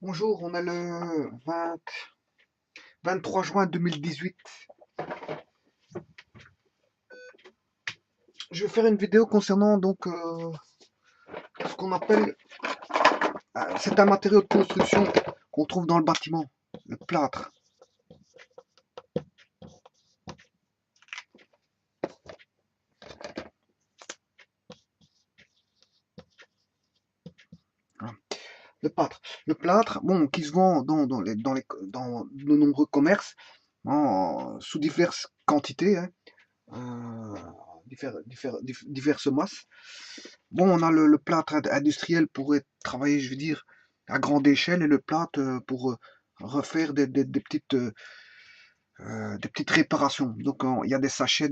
Bonjour, on est le 23 juin 2018. Je vais faire une vidéo concernant ce qu'on appelle, c'est un matériau de construction qu'on trouve dans le bâtiment, le plâtre. Voilà. Le plâtre, bon, qui se vend dans de nombreux commerces, sous diverses quantités, hein, diverses masses. Bon, on a le plâtre industriel pour être travaillé, je veux dire, à grande échelle, et le plâtre pour refaire des petites réparations. Donc, il y a des sachets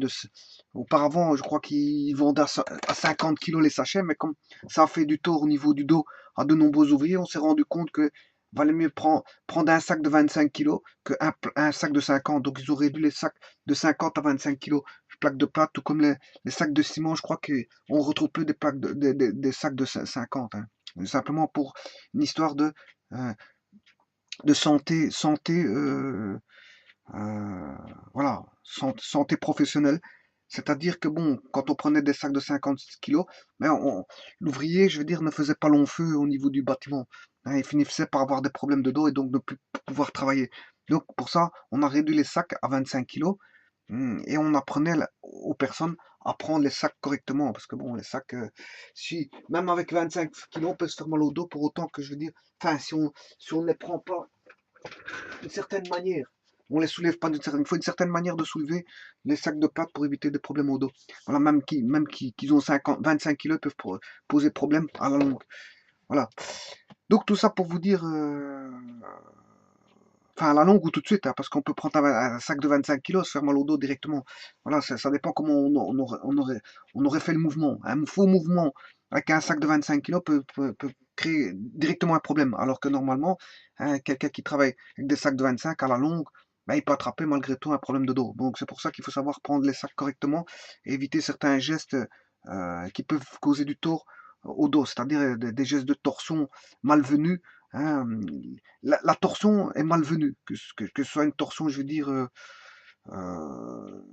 auparavant, je crois qu'ils vendaient à 50 kilos les sachets, mais comme ça a fait du tort au niveau du dos à de nombreux ouvriers, on s'est rendu compte que valait mieux prendre un sac de 25 kilos qu'un sac de 50. Donc, ils ont réduit les sacs de 50 à 25 kilos. Plaques de plâtre, tout comme les sacs de ciment, je crois qu'on retrouve plus des plaques des sacs de 50, hein. Simplement pour une histoire euh, de santé, euh, voilà, santé professionnelle. C'est-à-dire que bon, quand on prenait des sacs de 50 kilos, ben l'ouvrier, je veux dire, ne faisait pas long feu au niveau du bâtiment, hein. Il finissait par avoir des problèmes de dos et donc ne plus pouvoir travailler. Donc pour ça, on a réduit les sacs à 25 kilos, et on apprenait aux personnes à prendre les sacs correctement. Parce que bon, les sacs, si, même avec 25 kilos, on peut se faire mal au dos pour autant que je veux dire, enfin, si on ne les prend pas d'une certaine manière. On les soulève pas d'une certaine. Il faut une certaine manière de soulever les sacs de plâtre pour éviter des problèmes au dos. Voilà, qu'ils ont 25 kilos, peuvent poser problème à la longue. Voilà. Donc tout ça pour vous dire, enfin à la longue ou tout de suite, hein, parce qu'on peut prendre un sac de 25 kilos, se faire mal au dos directement. Voilà, ça dépend comment on aurait fait le mouvement. Un faux mouvement avec un sac de 25 kilos peut créer directement un problème, alors que normalement, hein, quelqu'un qui travaille avec des sacs de 25 à la longue, ben, il peut attraper malgré tout un problème de dos. Donc c'est pour ça qu'il faut savoir prendre les sacs correctement et éviter certains gestes qui peuvent causer du tort au dos, c'est-à-dire des gestes de torsion malvenus, hein. La torsion est malvenue, que ce soit une torsion, je veux dire, euh,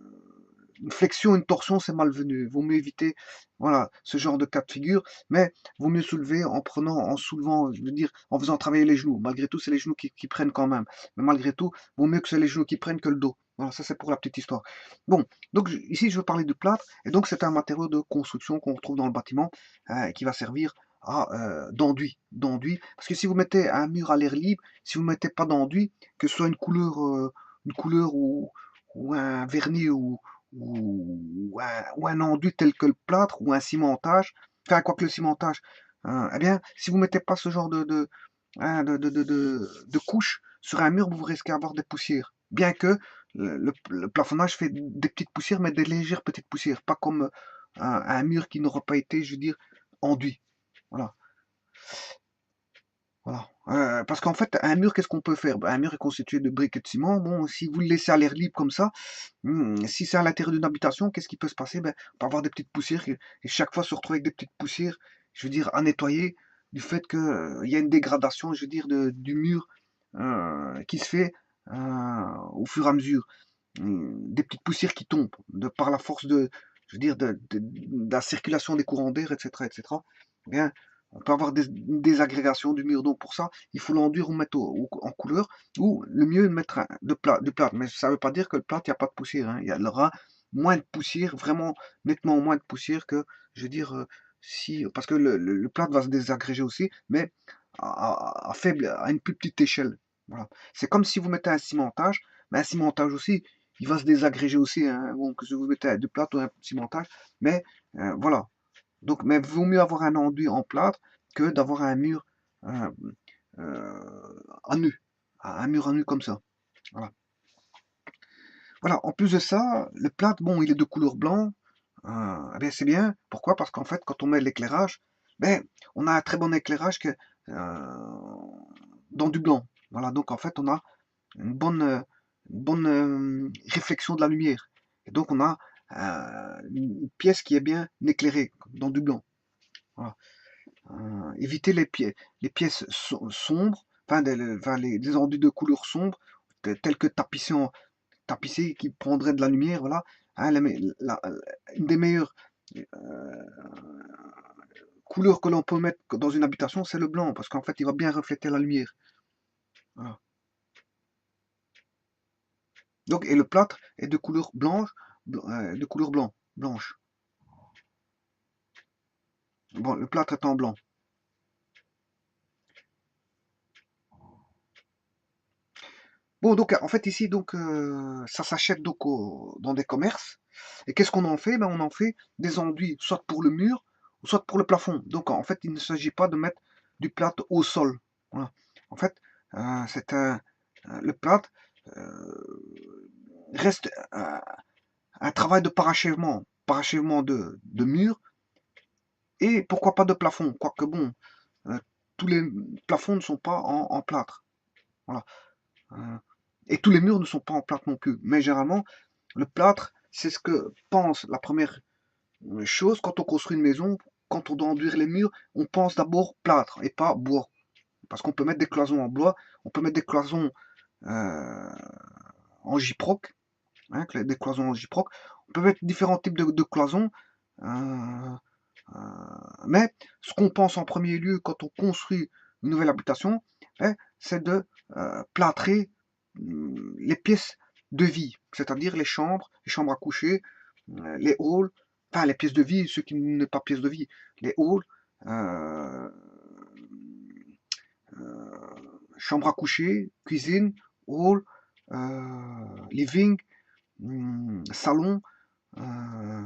une flexion, une torsion, c'est malvenu. Vaut mieux éviter, voilà, ce genre de cas de figure, mais vaut mieux soulever en soulevant, je veux dire, en faisant travailler les genoux. Malgré tout, c'est les genoux qui prennent quand même. Mais malgré tout, vaut mieux que c'est les genoux qui prennent que le dos. Voilà, ça c'est pour la petite histoire. Bon, donc ici je veux parler du plâtre, et donc c'est un matériau de construction qu'on retrouve dans le bâtiment, qui va servir d'enduit. Parce que si vous mettez un mur à l'air libre, si vous ne mettez pas d'enduit, que ce soit une couleur ou un vernis ou un enduit tel que le plâtre ou un cimentage, enfin, quoique le cimentage, eh bien, si vous mettez pas ce genre hein, de couche sur un mur, vous risquez d'avoir des poussières. Bien que le plafonnage fait des petites poussières, mais des légères petites poussières, pas comme un mur qui n'aura pas été, je veux dire, enduit. Voilà. Voilà. Parce qu'en fait, un mur, qu'est-ce qu'on peut faire? Ben, un mur est constitué de briques et de ciment. Bon, si vous le laissez à l'air libre comme ça, si c'est à l'intérieur d'une habitation, qu'est-ce qui peut se passer? Ben, on peut avoir des petites poussières et chaque fois se retrouver avec des petites poussières, je veux dire, à nettoyer du fait qu'il y a une dégradation, je veux dire, du mur qui se fait au fur et à mesure. Des petites poussières qui tombent par la force je veux dire, de la circulation des courants d'air, etc., etc. Eh bien, on peut avoir une désagrégations du mur. Donc pour ça, il faut l'enduire ou mettre en couleur, ou le mieux mettre du plâtre. Mais ça ne veut pas dire que le plâtre, il n'y a pas de poussière, hein. Il y aura moins de poussière, vraiment nettement moins de poussière que, je veux dire, si, parce que le plâtre va se désagréger aussi, mais à une plus petite échelle. Voilà. C'est comme si vous mettez un cimentage, mais un cimentage aussi, il va se désagréger aussi, hein. Bon, que si vous mettez du plâtre ou un cimentage, mais voilà. Donc, mais vaut mieux avoir un enduit en plâtre que d'avoir un mur euh, à nu, un mur à nu comme ça. Voilà. Voilà. En plus de ça, le plâtre, bon, il est de couleur blanc. Eh bien, c'est bien. Pourquoi? Parce qu'en fait, quand on met l'éclairage, ben, on a un très bon éclairage euh, dans du blanc. Voilà. Donc, en fait, on a une bonne réflexion de la lumière. Et donc, on a une pièce qui est bien éclairée dans du blanc. Voilà. Éviter les pièces sombres, enfin, des enduits de couleur sombre, tels que tapissé qui prendrait de la lumière, voilà. Hein, une des meilleures euh, couleurs que l'on peut mettre dans une habitation, c'est le blanc, parce qu'en fait, il va bien refléter la lumière. Voilà. Donc, et le plâtre est de couleur blanche, de couleur blanche. Bon, le plâtre est en blanc. Bon, donc en fait ici, donc ça s'achète donc dans des commerces. Et qu'est-ce qu'on en fait? Ben, on en fait des enduits, soit pour le mur, soit pour le plafond. Donc en fait, il ne s'agit pas de mettre du plâtre au sol. Voilà. En fait, c'est le plâtre reste un travail de parachèvement de mur, et pourquoi pas de plafond. Quoique bon, euh, tous les plafonds ne sont pas en plâtre. Voilà. Euh, et tous les murs ne sont pas en plâtre non plus. Mais généralement, le plâtre, c'est ce que pense la première chose quand on construit une maison. Quand on doit enduire les murs, on pense d'abord plâtre et pas bois. Parce qu'on peut mettre des cloisons en bois, on peut mettre des cloisons euh, en gyproc, hein, des cloisons en gyproc. On peut mettre différents types de cloisons. euh, euh, mais ce qu'on pense en premier lieu quand on construit une nouvelle habitation, hein, c'est de plâtrer les pièces de vie, c'est-à-dire les chambres à coucher, les halls, enfin les pièces de vie, ce qui n'est pas pièces de vie, les halls, euh, chambre à coucher, cuisine, hall, living, salon, euh,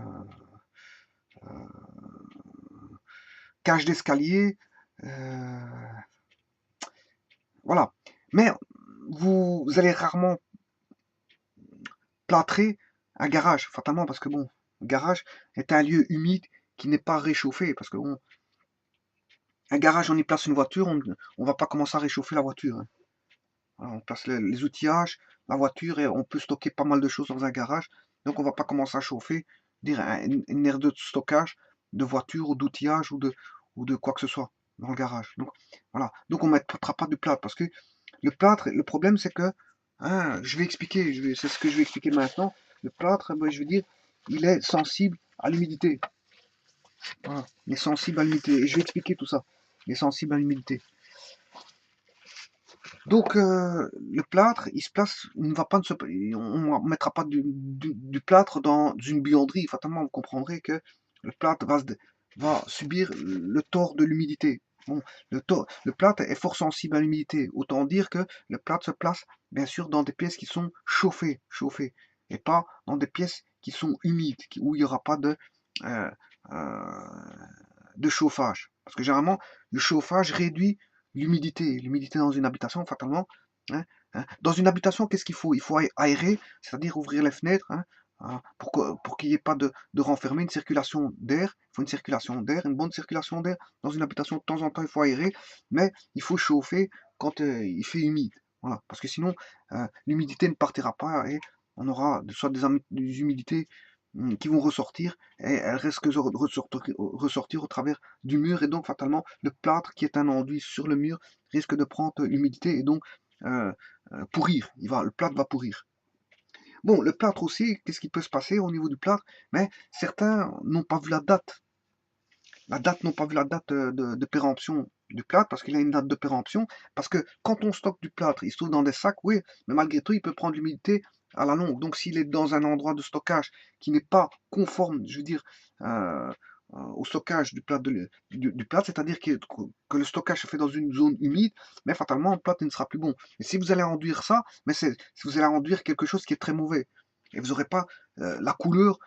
cage d'escalier, euh, voilà. Mais vous allez rarement plâtrer un garage, fatalement, parce que bon, le garage est un lieu humide qui n'est pas réchauffé, parce que bon, un garage, on y place une voiture, on va pas commencer à réchauffer la voiture, hein. Voilà, on place les outillages, la voiture, et on peut stocker pas mal de choses dans un garage, donc on va pas commencer à chauffer, dire une aire de stockage de voiture ou d'outillage ou de quoi que ce soit dans le garage. Donc voilà, donc on ne mettra pas du plâtre, parce que le plâtre, le problème c'est que, hein, je vais expliquer, c'est ce que je vais expliquer maintenant. Le plâtre, ben, je veux dire, il est sensible à l'humidité. Voilà, il est sensible à l'humidité. Et je vais expliquer tout ça. Il est sensible à l'humidité. Donc le plâtre, il se place, il ne va pas on ne mettra pas du plâtre dans une buanderie. Fatalement, vous comprendrez que le plâtre va subir le tort de l'humidité. Bon, le plâtre est fort sensible à l'humidité. Autant dire que le plâtre se place bien sûr dans des pièces qui sont chauffées, et pas dans des pièces qui sont humides, où il n'y aura pas euh, euh, de chauffage. Parce que généralement, le chauffage réduit l'humidité. L'humidité dans une habitation, fatalement. Hein, hein. Dans une habitation, qu'est-ce qu'il faut? Il faut aérer, c'est-à-dire ouvrir les fenêtres, hein, hein, pour qu'il n'y ait pas de renfermer, une circulation d'air. Il faut une circulation d'air, une bonne circulation d'air. Dans une habitation, de temps en temps, il faut aérer, mais il faut chauffer quand il fait humide. Voilà. Parce que sinon, l'humidité ne partira pas, et on aura soit des humidités qui vont ressortir, et elles risquent de ressortir au travers du mur, et donc fatalement le plâtre qui est un enduit sur le mur risque de prendre l'humidité et donc euh, pourrir. Le plâtre va pourrir. Bon, le plâtre aussi, qu'est-ce qui peut se passer au niveau du plâtre? Mais certains n'ont pas vu la date. N'ont pas vu la date de péremption du plâtre, parce qu'il a une date de péremption. Parce que quand on stocke du plâtre, il se trouve dans des sacs, oui, mais malgré tout, il peut prendre l'humidité à la longue. Donc s'il est dans un endroit de stockage qui n'est pas conforme, je veux dire, euh, au stockage du plâtre, du plâtre, c'est-à-dire que le stockage se fait dans une zone humide, mais fatalement, le plâtre ne sera plus bon. Et si vous allez enduire ça, mais si vous allez enduire quelque chose qui est très mauvais. Et vous n'aurez pas la couleur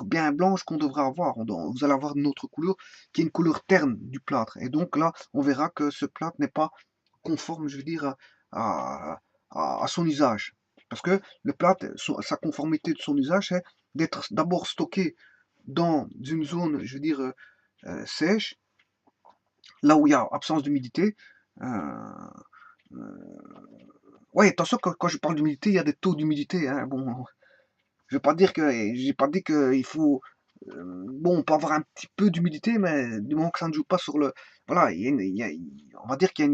bien blanche qu'on devrait avoir. Vous allez avoir une autre couleur qui est une couleur terne du plâtre. Et donc là, on verra que ce plâtre n'est pas conforme, je veux dire, à son usage. Parce que le plâtre, sa conformité de son usage, c'est d'être d'abord stocké dans une zone, je veux dire, sèche, là où il y a absence d'humidité. Euh, ouais, attention, quand je parle d'humidité, il y a des taux d'humidité, hein. Bon, je vais pas dire que, j'ai pas dit qu'il faut, bon, on peut avoir un petit peu d'humidité, mais du moment que ça ne joue pas sur le, voilà, on va dire qu'il y a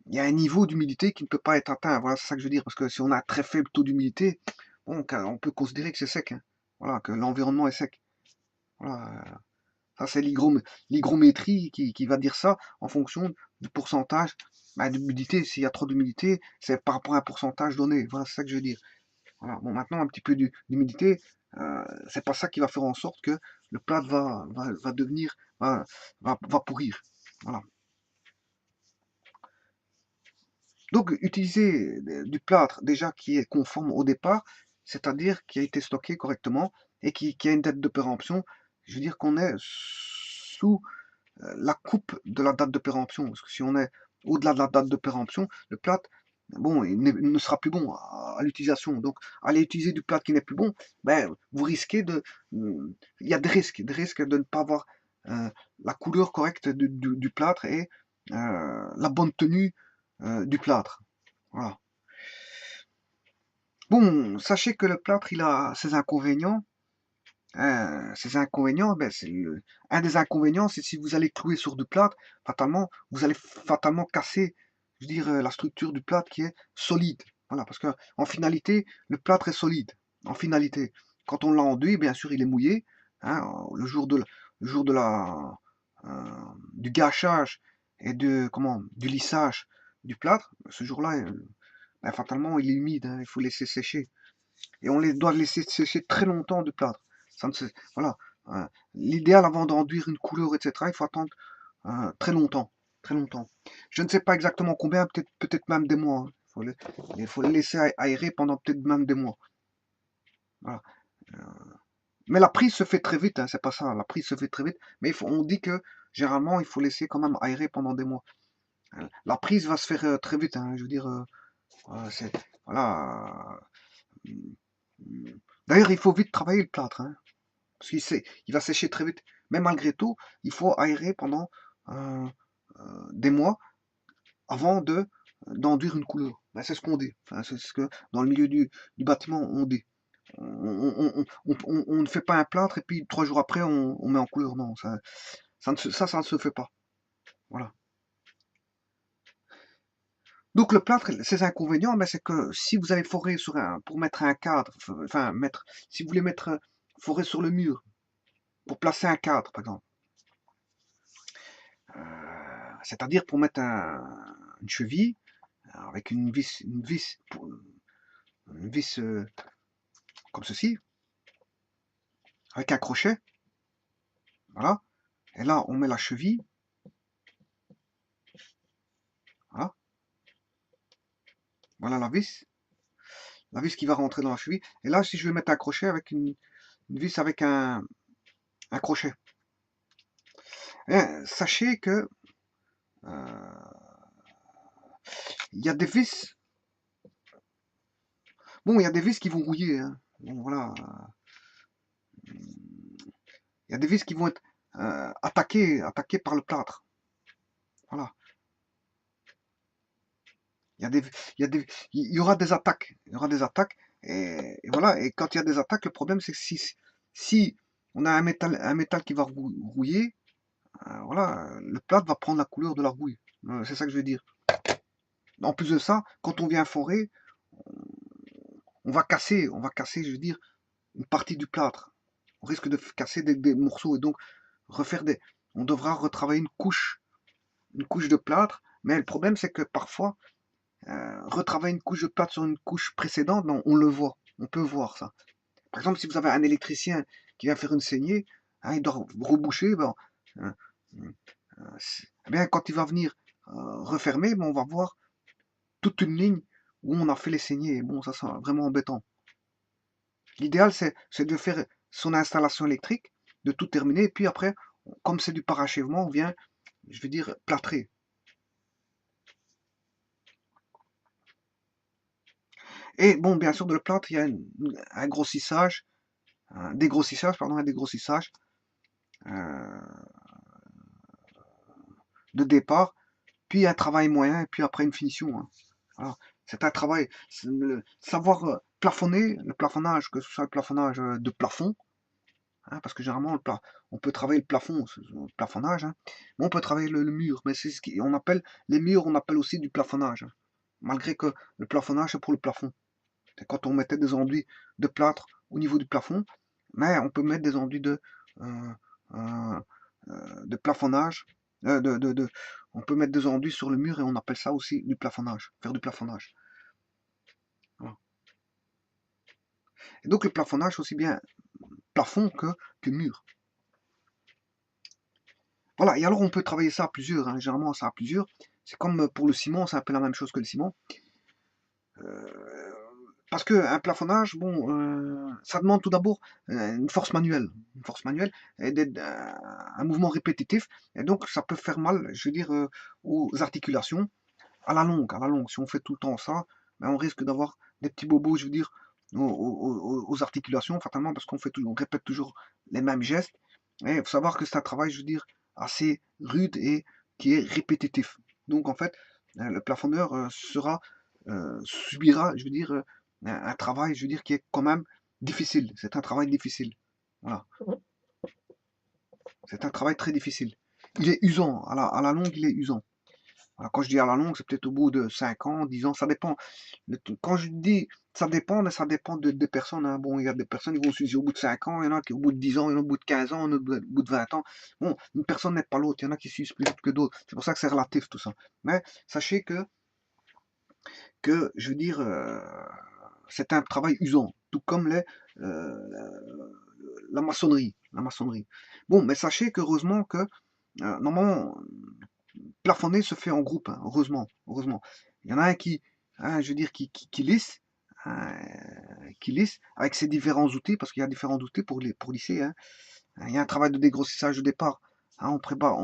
il y a un niveau d'humidité qui ne peut pas être atteint. Voilà, c'est ça que je veux dire. Parce que si on a un très faible taux d'humidité, bon, on peut considérer que c'est sec, hein. Voilà, que l'environnement est sec. Voilà, ça, c'est l'hygrométrie qui va dire ça en fonction du pourcentage d'humidité. S'il y a trop d'humidité, c'est par rapport à un pourcentage donné. Voilà, c'est ça que je veux dire. Voilà. Bon, maintenant, un petit peu d'humidité, c'est pas ça qui va faire en sorte que le plâtre va devenir, va pourrir. Voilà. Donc, utiliser du plâtre déjà qui est conforme au départ, c'est-à-dire qui a été stocké correctement et qui a une date de péremption, je veux dire qu'on est sous la coupe de la date de péremption. Parce que si on est au-delà de la date de péremption, le plâtre, bon, il ne sera plus bon à l'utilisation. Donc, aller utiliser du plâtre qui n'est plus bon, ben, vous risquez de... Il y a des risques de ne pas avoir la couleur correcte du plâtre et la bonne tenue du plâtre. Voilà. Bon, sachez que le plâtre, il a ses inconvénients. Ben, un des inconvénients, c'est si vous allez clouer sur du plâtre, fatalement, vous allez fatalement casser, je veux dire, la structure du plâtre qui est solide. Voilà, parce que en finalité, le plâtre est solide. En finalité, quand on l'a enduit, bien sûr, il est mouillé. Hein, le jour de du gâchage et du lissage du plâtre, ce jour-là, ben, fatalement, il est humide. Hein, il faut laisser sécher. Et on doit laisser sécher très longtemps du plâtre. Ça ne se, voilà. L'idéal avant d'enduire une couleur, etc., il faut attendre très longtemps. Très longtemps. Je ne sais pas exactement combien, peut-être même des mois. Il faut le laisser aérer pendant peut-être même des mois. Voilà. Mais la prise se fait très vite, hein, c'est pas ça. La prise se fait très vite. Mais on dit que généralement, il faut laisser quand même aérer pendant des mois. La prise va se faire très vite. Hein, je veux dire, voilà. D'ailleurs, il faut vite travailler le plâtre. Hein. Parce il va sécher très vite. Mais malgré tout, il faut aérer pendant euh, des mois avant d'enduire une couleur. Ben, c'est ce qu'on dit. Enfin, c'est ce que dans le milieu du bâtiment on dit. On ne fait pas un plâtre et puis 3 jours après on met en couleur. Non, ça ne se fait pas. Voilà. Donc le plâtre, ses inconvénients, mais c'est que si vous allez forer pour mettre un cadre, enfin si vous voulez mettre forer sur le mur pour placer un cadre, par exemple. C'est-à-dire pour mettre une cheville avec une vis comme ceci, avec un crochet, voilà. Et là, on met la cheville, voilà. Voilà la vis qui va rentrer dans la cheville. Et là, si je vais mettre un crochet avec une vis avec un crochet, sachez que il y a des vis. Bon, il y a des vis qui vont rouiller. Hein. Bon, voilà. Il y a des vis qui vont être attaquées par le plâtre. Voilà. Il y a des, il y aura des attaques. Il y aura des attaques. Et voilà. Et quand il y a des attaques, le problème, c'est que si on a un métal qui va rouiller, voilà, le plâtre va prendre la couleur de la rouille. C'est ça que je veux dire. En plus de ça, quand on vient forer, on va casser, je veux dire, une partie du plâtre. On risque de casser des morceaux et donc on devra retravailler une couche de plâtre. Mais le problème, c'est que parfois, retravailler une couche de plâtre sur une couche précédente, non, on le voit, on peut voir ça. Par exemple, si vous avez un électricien qui vient faire une saignée, hein, il doit reboucher, ben, eh bien, quand il va venir refermer, ben, on va voir toute une ligne où on a fait les saignées. Bon, ça c'est vraiment embêtant. L'idéal, c'est de faire son installation électrique, de tout terminer, et puis après, comme c'est du parachèvement, on vient, je veux dire, plâtrer. Et bon, bien sûr, de le plâtre, il y a un grossissage, un dégrossissage, pardon, un dégrossissage euh, de départ, puis un travail moyen, et puis après une finition. Hein. Voilà. C'est un travail, savoir plafonner, le plafonnage, que ce soit le plafonnage de plafond, hein, parce que généralement, on peut travailler le plafond, le plafonnage, hein, mais on peut travailler le mur, mais c'est ce qu'on appelle, les murs, on appelle aussi du plafonnage, hein, malgré que le plafonnage, c'est pour le plafond. C'est quand on mettait des enduits de plâtre au niveau du plafond, mais on peut mettre des enduits euh, euh, de plafonnage, on peut mettre des enduits sur le mur et on appelle ça aussi du plafonnage, faire du plafonnage. Voilà. Et donc le plafonnage, aussi bien plafond que mur. Voilà, et alors on peut travailler ça à plusieurs, hein, généralement ça à plusieurs. C'est comme pour le ciment, c'est un peu la même chose que le ciment. Euh, Parce qu'un plafonnage, bon, ça demande tout d'abord une force manuelle et un mouvement répétitif, et donc ça peut faire mal, je veux dire, aux articulations à la longue, à la longue. Si on fait tout le temps ça, ben, on risque d'avoir des petits bobos, je veux dire, aux articulations, fatalement, parce on répète toujours les mêmes gestes. Et il faut savoir que c'est un travail, je veux dire, assez rude et qui est répétitif. Donc en fait, le plafonneur subira, je veux dire, un travail, je veux dire, qui est quand même difficile. C'est un travail difficile. Voilà. C'est un travail très difficile. Il est usant. À la longue, il est usant. Voilà, quand je dis à la longue, c'est peut-être au bout de 5 ans, 10 ans, ça dépend. Quand je dis ça dépend, mais ça dépend des personnes, hein. Bon, il y a des personnes qui vont s'user au bout de 5 ans, il y en a qui au bout de 10 ans, il y en a au bout de 15 ans, il y en a au bout de 20 ans. Bon, une personne n'est pas l'autre, il y en a qui s'usent plus vite que d'autres. C'est pour ça que c'est relatif tout ça. Mais sachez que je veux dire, c'est un travail usant, tout comme la maçonnerie. La maçonnerie. Bon, mais sachez qu'heureusement que, normalement, plafonner se fait en groupe, hein, heureusement, heureusement. Il y en a un hein, je veux dire, qui lisse, hein, qui lisse avec ses différents outils, parce qu'il y a différents outils pour lisser, hein. Il y a un travail de dégrossissage au départ, hein, on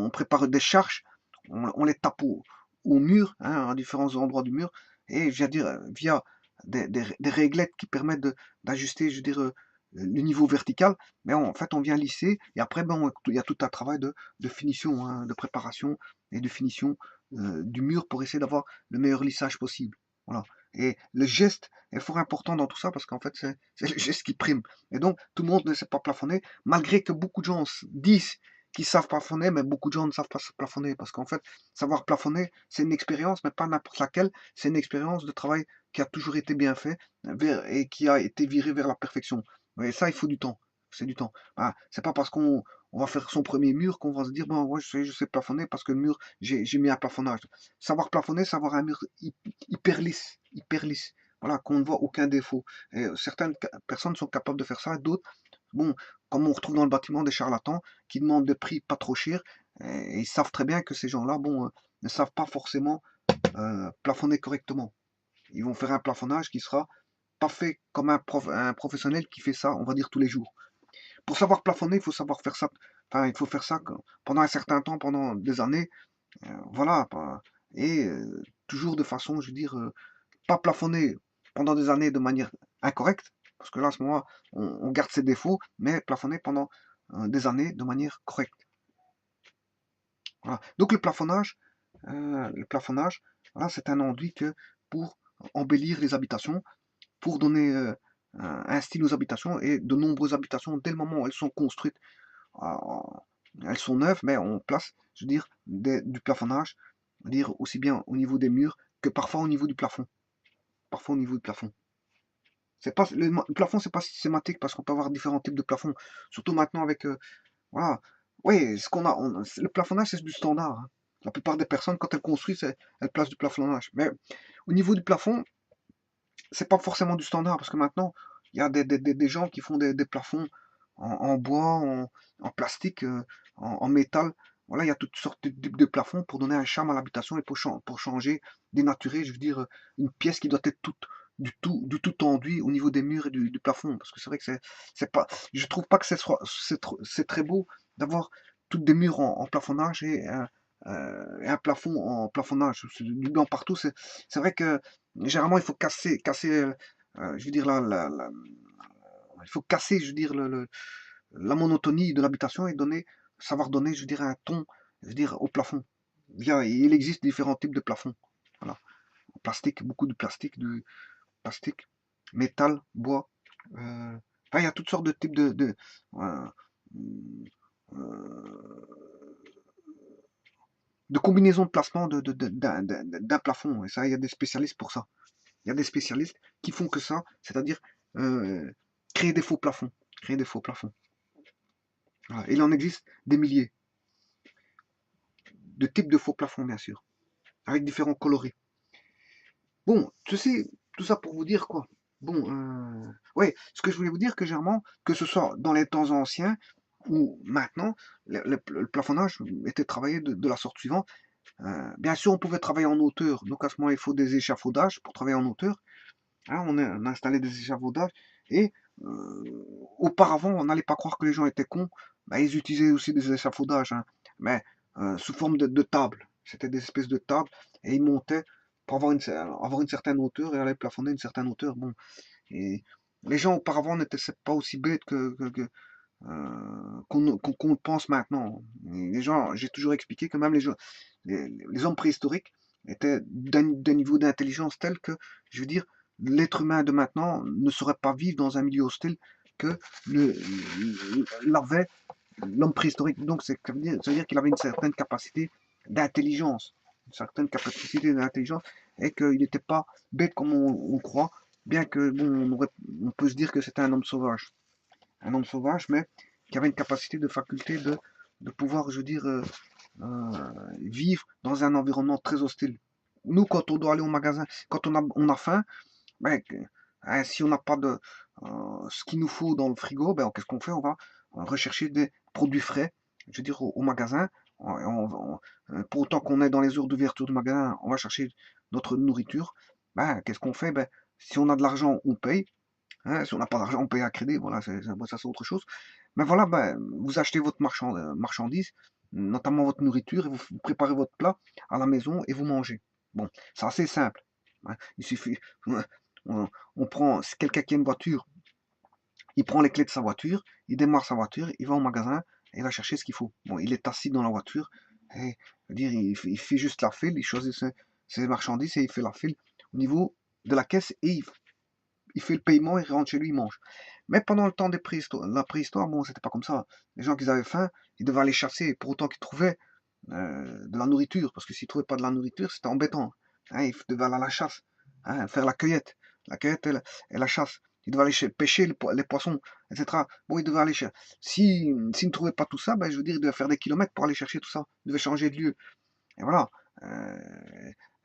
prépare des charges, on les tape au mur, hein, à différents endroits du mur, et je veux dire, via des réglettes qui permettent d'ajuster, je veux dire, le niveau vertical, mais en fait on vient lisser, et après ben, il y a tout un travail de finition, hein, de préparation et de finition du mur pour essayer d'avoir le meilleur lissage possible. Voilà. Et le geste est fort important dans tout ça parce qu'en fait c'est le geste qui prime. Et donc tout le monde ne sait pas plafonner, malgré que beaucoup de gens disent qu'ils savent plafonner, mais beaucoup de gens ne savent pas se plafonner parce qu'en fait savoir plafonner c'est une expérience, mais pas n'importe laquelle, c'est une expérience de travail qui a toujours été bien fait et qui a été viré vers la perfection. Et ça il faut du temps. C'est du temps. Bah, c'est pas parce qu'on va faire son premier mur qu'on va se dire bon ouais, je sais plafonner parce que le mur j'ai mis un plafonnage. Savoir plafonner, savoir un mur hyper lisse, voilà, qu'on ne voit aucun défaut. Et certaines personnes sont capables de faire ça, d'autres, bon, comme on retrouve dans le bâtiment des charlatans qui demandent des prix pas trop chers, et ils savent très bien que ces gens-là, bon, ne savent pas forcément plafonner correctement. Ils vont faire un plafonnage qui sera pas fait comme un professionnel qui fait ça, on va dire tous les jours. Pour savoir plafonner, il faut savoir faire ça. Enfin, il faut faire ça pendant un certain temps, pendant des années, voilà. Et toujours de façon, je veux dire, pas plafonner pendant des années de manière incorrecte, parce que là, à ce moment-là, on garde ses défauts, mais plafonner pendant des années de manière correcte. Voilà. Donc le plafonnage, voilà, c'est un enduit que pour embellir les habitations, pour donner un style aux habitations, et de nombreuses habitations, dès le moment où elles sont construites, euh, elles sont neuves, mais on place, je veux dire, du plafonnage, dire aussi bien au niveau des murs que parfois au niveau du plafond. Parfois au niveau du plafond. C'est pas, le plafond, c'est pas systématique parce qu'on peut avoir différents types de plafonds. Surtout maintenant avec, voilà. Oui, le plafonnage, c'est du standard, hein. La plupart des personnes, quand elles construisent, elles placent du plafonnage. Mais au niveau du plafond, c'est pas forcément du standard parce que maintenant, il y a des gens qui font des plafonds en bois, en plastique, en métal. Voilà, il y a toutes sortes de types de plafonds pour donner un charme à l'habitation et pour changer, dénaturer, je veux dire, une pièce qui doit être du tout enduit au niveau des murs et du plafond. Parce que c'est vrai que c'est pas, je trouve pas que c'est très beau d'avoir toutes des murs en plafonnage et un plafond en plafonnage. C'est du blanc partout. C'est vrai que généralement, il faut casser, je veux dire, il faut casser, je veux dire, la monotonie de l'habitation et savoir donner, je veux dire, un ton, je veux dire, au plafond. Il existe différents types de plafonds. Voilà. Plastique, beaucoup de plastique, plastique, métal, bois. Enfin, il y a toutes sortes de types de euh, de combinaison de placement d'un plafond. Et ça, il y a des spécialistes pour ça. Il y a des spécialistes qui font que ça, c'est-à-dire euh, créer des faux plafonds. Créer des faux plafonds. Voilà. Il en existe des milliers de types de faux plafonds, bien sûr, avec différents coloris. Bon, ceci, tout ça pour vous dire quoi? Bon, ouais, ce que je voulais vous dire que généralement, que ce soit dans les temps anciens ou maintenant, le plafonnage était travaillé de la sorte suivante. Bien sûr, on pouvait travailler en hauteur, donc à ce moment, il faut des échafaudages pour travailler en hauteur. Hein, on a installé des échafaudages et auparavant, on n'allait pas croire que les gens étaient cons. Bah, ils utilisaient aussi des échafaudages, hein, mais sous forme de tables. C'était des espèces de tables et ils montaient pour avoir une certaine hauteur et aller plafonner une certaine hauteur. Bon, et les gens auparavant n'étaient pas aussi bêtes qu'on le pense maintenant. Les gens, j'ai toujours expliqué que même les hommes préhistoriques étaient d'un niveau d'intelligence tel que, je veux dire, l'être humain de maintenant ne saurait pas vivre dans un milieu hostile que l'avait l'homme préhistorique. Donc, ça veut dire qu'il avait une certaine capacité d'intelligence, une certaine capacité d'intelligence, et qu'il n'était pas bête comme on croit, bien que, bon, on peut se dire que c'était un homme sauvage. Un homme sauvage, mais qui avait une capacité de faculté de pouvoir, je veux dire, vivre dans un environnement très hostile. Nous, quand on doit aller au magasin, quand on a faim, ben, si on n'a pas de ce qu'il nous faut dans le frigo, ben, qu'est-ce qu'on fait? On va rechercher des produits frais, je veux dire, au magasin. Pour autant qu'on est dans les heures d'ouverture du magasin, on va chercher notre nourriture. Ben, qu'est-ce qu'on fait? Ben, si on a de l'argent, on paye. Hein, si on n'a pas d'argent, on paye à crédit. Voilà, ça c'est autre chose. Mais voilà, ben, vous achetez votre marchandise, notamment votre nourriture, et vous préparez votre plat à la maison et vous mangez. Bon, c'est assez simple. Hein. Il suffit, on prend, si quelqu'un qui a une voiture, il prend les clés de sa voiture, il démarre sa voiture, il va au magasin et il va chercher ce qu'il faut. Bon, il est assis dans la voiture et dire, il fait juste la file, il choisit ses marchandises et il fait la file au niveau de la caisse et il fait le paiement, il rentre chez lui, il mange. Mais pendant le temps la préhistoire, bon, c'était pas comme ça. Les gens qui avaient faim, ils devaient aller chasser pour autant qu'ils trouvaient de la nourriture, parce que s'ils trouvaient pas de la nourriture, c'était embêtant. Hein, ils devaient aller à la chasse, hein, faire la cueillette et la chasse. Ils devaient aller pêcher les poissons, etc. Bon, ils devaient aller chercher. S'ils ne trouvaient pas tout ça, ben, je veux dire, ils devaient faire des kilomètres pour aller chercher tout ça. Ils devaient changer de lieu. Et voilà.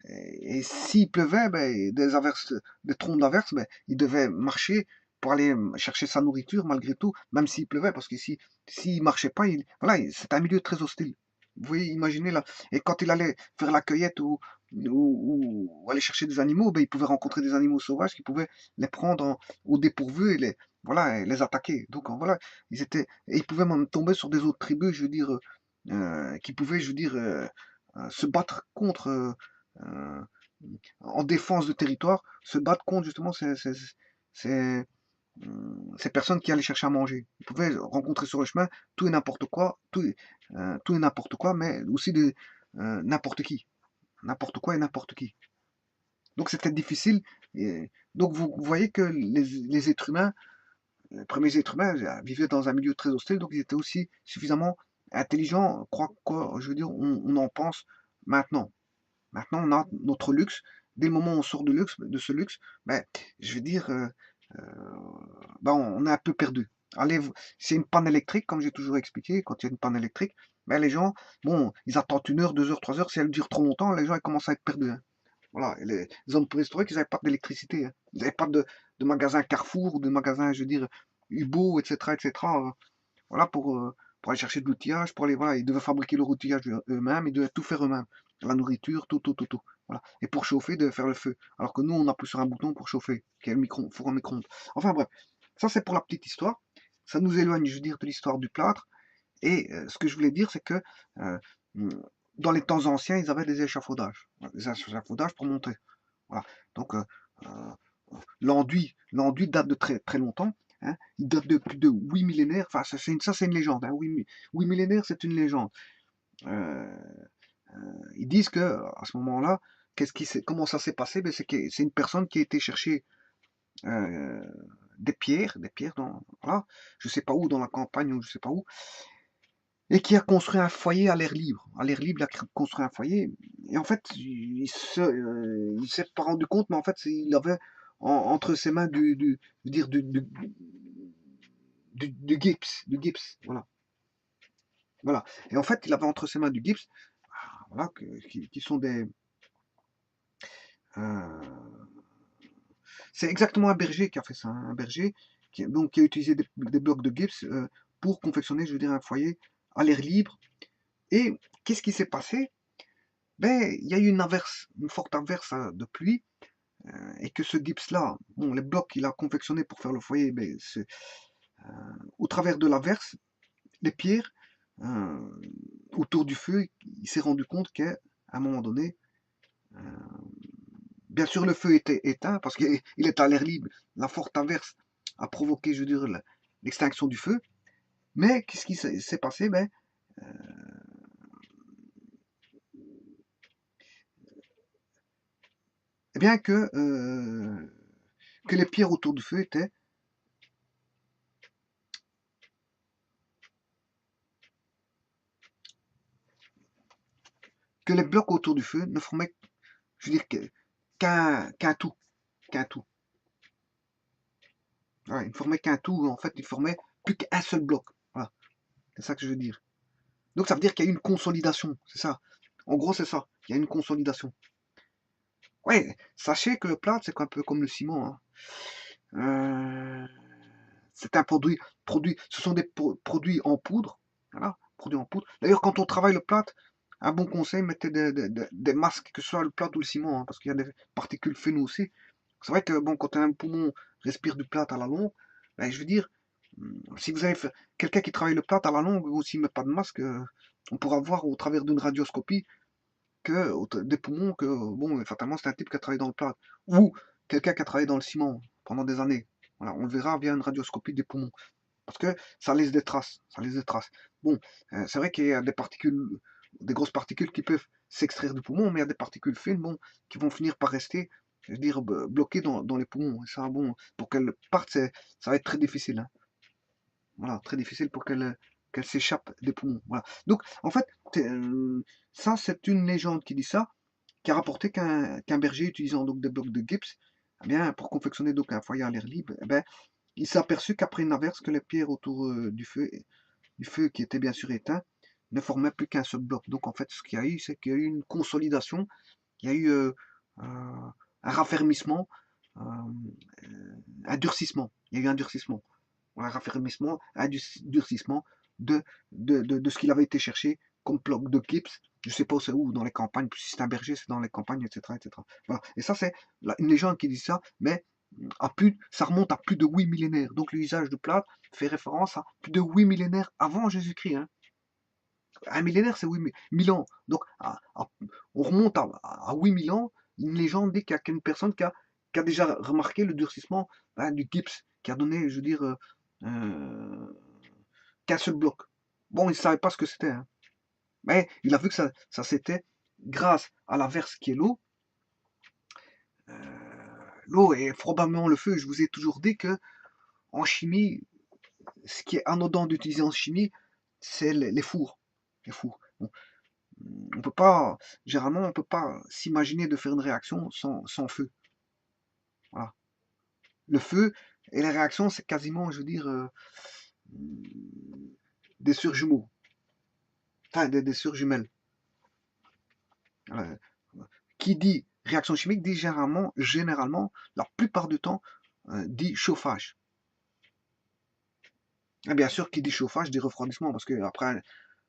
Et s'il pleuvait, ben, des troncs d'averse, ben, il devait marcher pour aller chercher sa nourriture malgré tout, même s'il pleuvait, parce que s'il marchait pas, voilà, c'est un milieu très hostile. Vous voyez, imaginez là. Et quand il allait faire la cueillette ou aller chercher des animaux, ben, il pouvait rencontrer des animaux sauvages qui pouvaient les prendre au dépourvu voilà, et les attaquer. Donc voilà, et ils pouvaient même tomber sur des autres tribus, je veux dire, qui pouvaient, je veux dire, se battre contre, euh, en défense de territoire, se battre contre justement ces- ces personnes qui allaient chercher à manger. Ils pouvaient rencontrer sur le chemin tout et n'importe quoi, tout et n'importe quoi, mais aussi n'importe qui. N'importe quoi et n'importe qui. Donc c'était difficile. Et, donc vous voyez que les êtres humains, les premiers êtres humains vivaient dans un milieu très hostile, donc ils étaient aussi suffisamment intelligents, quoi, je veux dire, on en pense maintenant. Maintenant, on a notre luxe. Dès le moment où on sort de ce luxe, ben, je veux dire, ben, on est un peu perdu. Allez, c'est une panne électrique, comme j'ai toujours expliqué, quand il y a une panne électrique, ben, les gens, bon, ils attendent 1 heure, 2 heures, 3 heures, si elle dure trop longtemps, les gens ils commencent à être perdus. Hein. Voilà, et les hommes préhistoriques, ils n'avaient pas d'électricité. Hein. Ils n'avaient pas de magasin Carrefour, de magasin, je veux dire, Hubo, etc., etc. Voilà, pour aller chercher de l'outillage, pour aller, voilà, ils devaient fabriquer leur outillage eux-mêmes, ils devaient tout faire eux-mêmes. La nourriture, tout, tout, tout, tout. Voilà. Et pour chauffer, ils devaient faire le feu. Alors que nous, on appuie sur un bouton pour chauffer, qui est le four à micro-ondes. Enfin bref, ça c'est pour la petite histoire. Ça nous éloigne, je veux dire, de l'histoire du plâtre. Et ce que je voulais dire, c'est que euh, dans les temps anciens, ils avaient des échafaudages. Des échafaudages pour monter. Voilà. Donc, l'enduit date de très, très longtemps. Hein. Il date de plus de 8 millénaires. Enfin, ça, c'est une légende. Hein. 8 millénaires, c'est une légende. Euh, ils disent que à ce moment-là, comment ça s'est passé? Ben, c'est une personne qui a été chercher euh, des pierres dans, voilà, je sais pas où, dans la campagne ou je sais pas où, et qui a construit un foyer à l'air libre. À l'air libre, il a construit un foyer, et en fait, il s'est pas rendu compte, mais en fait, il avait entre ses mains je veux dire, du gypse, voilà. Voilà. Et en fait, il avait entre ses mains du gypse, voilà, qui sont des... euh, c'est exactement un berger qui a fait ça, hein, un berger donc, qui a utilisé des blocs de gypse pour confectionner, je veux dire, un foyer à l'air libre. Et qu'est-ce qui s'est passé? Ben, il y a eu une averse, une forte averse de pluie, et que ce gypse-là, bon, les blocs qu'il a confectionnés pour faire le foyer, ben, au travers de l'averse, les pierres, euh, autour du feu, il s'est rendu compte qu'à un moment donné, euh, bien sûr, le feu était éteint parce qu'il était à l'air libre. La forte averse a provoqué, je veux dire, l'extinction du feu. Mais qu'est-ce qui s'est passé? Ben, euh, eh bien que les pierres autour du feu étaient, que les blocs autour du feu ne formaient, je veux dire, qu'un tout, qu'un tout. Voilà, ils ne formaient qu'un tout. En fait, ils formaient plus qu'un seul bloc. Voilà, c'est ça que je veux dire. Donc ça veut dire qu'il y a une consolidation, c'est ça. En gros, c'est ça. Il y a une consolidation. Ouais, sachez que le plâtre, c'est un peu comme le ciment, hein. Euh, c'est un ce sont des produits en poudre. Voilà, produits en poudre. D'ailleurs, quand on travaille le plâtre, un bon conseil, mettez des masques, que ce soit le plâtre ou le ciment, hein, parce qu'il y a des particules fines aussi. C'est vrai que bon, quand un poumon respire du plâtre à la longue, ben, je veux dire, si vous avez quelqu'un qui travaille le plâtre à la longue ou s'il ne met pas de masque, on pourra voir au travers d'une radioscopie des poumons que, bon, fatalement, c'est un type qui a travaillé dans le plâtre. Ou quelqu'un qui a travaillé dans le ciment pendant des années. Voilà, on le verra via une radioscopie des poumons. Parce que ça laisse des traces. Ça laisse des traces. Bon, c'est vrai qu'il y a des particules, des grosses particules qui peuvent s'extraire du poumon, mais il y a des particules fines, bon, qui vont finir par rester, je veux dire, bloquées dans les poumons. Et ça, bon, pour qu'elles partent, ça va être très difficile, hein. Voilà, très difficile pour qu'elle s'échappe des poumons. Voilà. Donc, en fait, ça, c'est une légende qui dit ça, qui a rapporté qu'un berger utilisant donc des blocs de gypse, eh bien, pour confectionner donc un foyer à l'air libre, eh ben, il s'est aperçu qu'après une averse, que les pierres autour du feu qui était bien sûr éteint, ne formaient plus qu'un seul bloc. Donc, en fait, ce qu'il y a eu, c'est qu'il y a eu une consolidation, il y a eu un raffermissement, euh, un durcissement. Il y a eu un durcissement, un raffermissement, un durcissement de ce qu'il avait été cherché comme bloc de gypse. Je ne sais pas où, dans les campagnes, si c'est un berger, c'est dans les campagnes, etc. etc. Voilà. Et ça, c'est une légende qui dit ça, mais ça remonte à plus de 8 millénaires. Donc l'usage de plâtre fait référence à plus de 8 millénaires avant Jésus-Christ, hein. Un millénaire, c'est 8000 ans. Donc on remonte à 8000 ans. Une légende dit qu'il y a qu'une personne qui a déjà remarqué le durcissement, ben, du gypse, qui a donné, je veux dire, qu'un seul bloc. Bon, il ne savait pas ce que c'était, hein. Mais il a vu que ça c'était grâce à l'averse qui est l'eau. L'eau est probablement le feu. Je vous ai toujours dit que en chimie, ce qui est anodin d'utiliser en chimie, c'est les fours. Les fours. Bon, on peut pas, généralement, on peut pas s'imaginer de faire une réaction sans feu. Voilà. Le feu et les réactions, c'est quasiment, je veux dire, des surjumeaux. Enfin, des surjumelles. Voilà. Qui dit réaction chimique dit généralement, la plupart du temps, dit chauffage. Et bien sûr, qui dit chauffage dit refroidissement, parce qu'après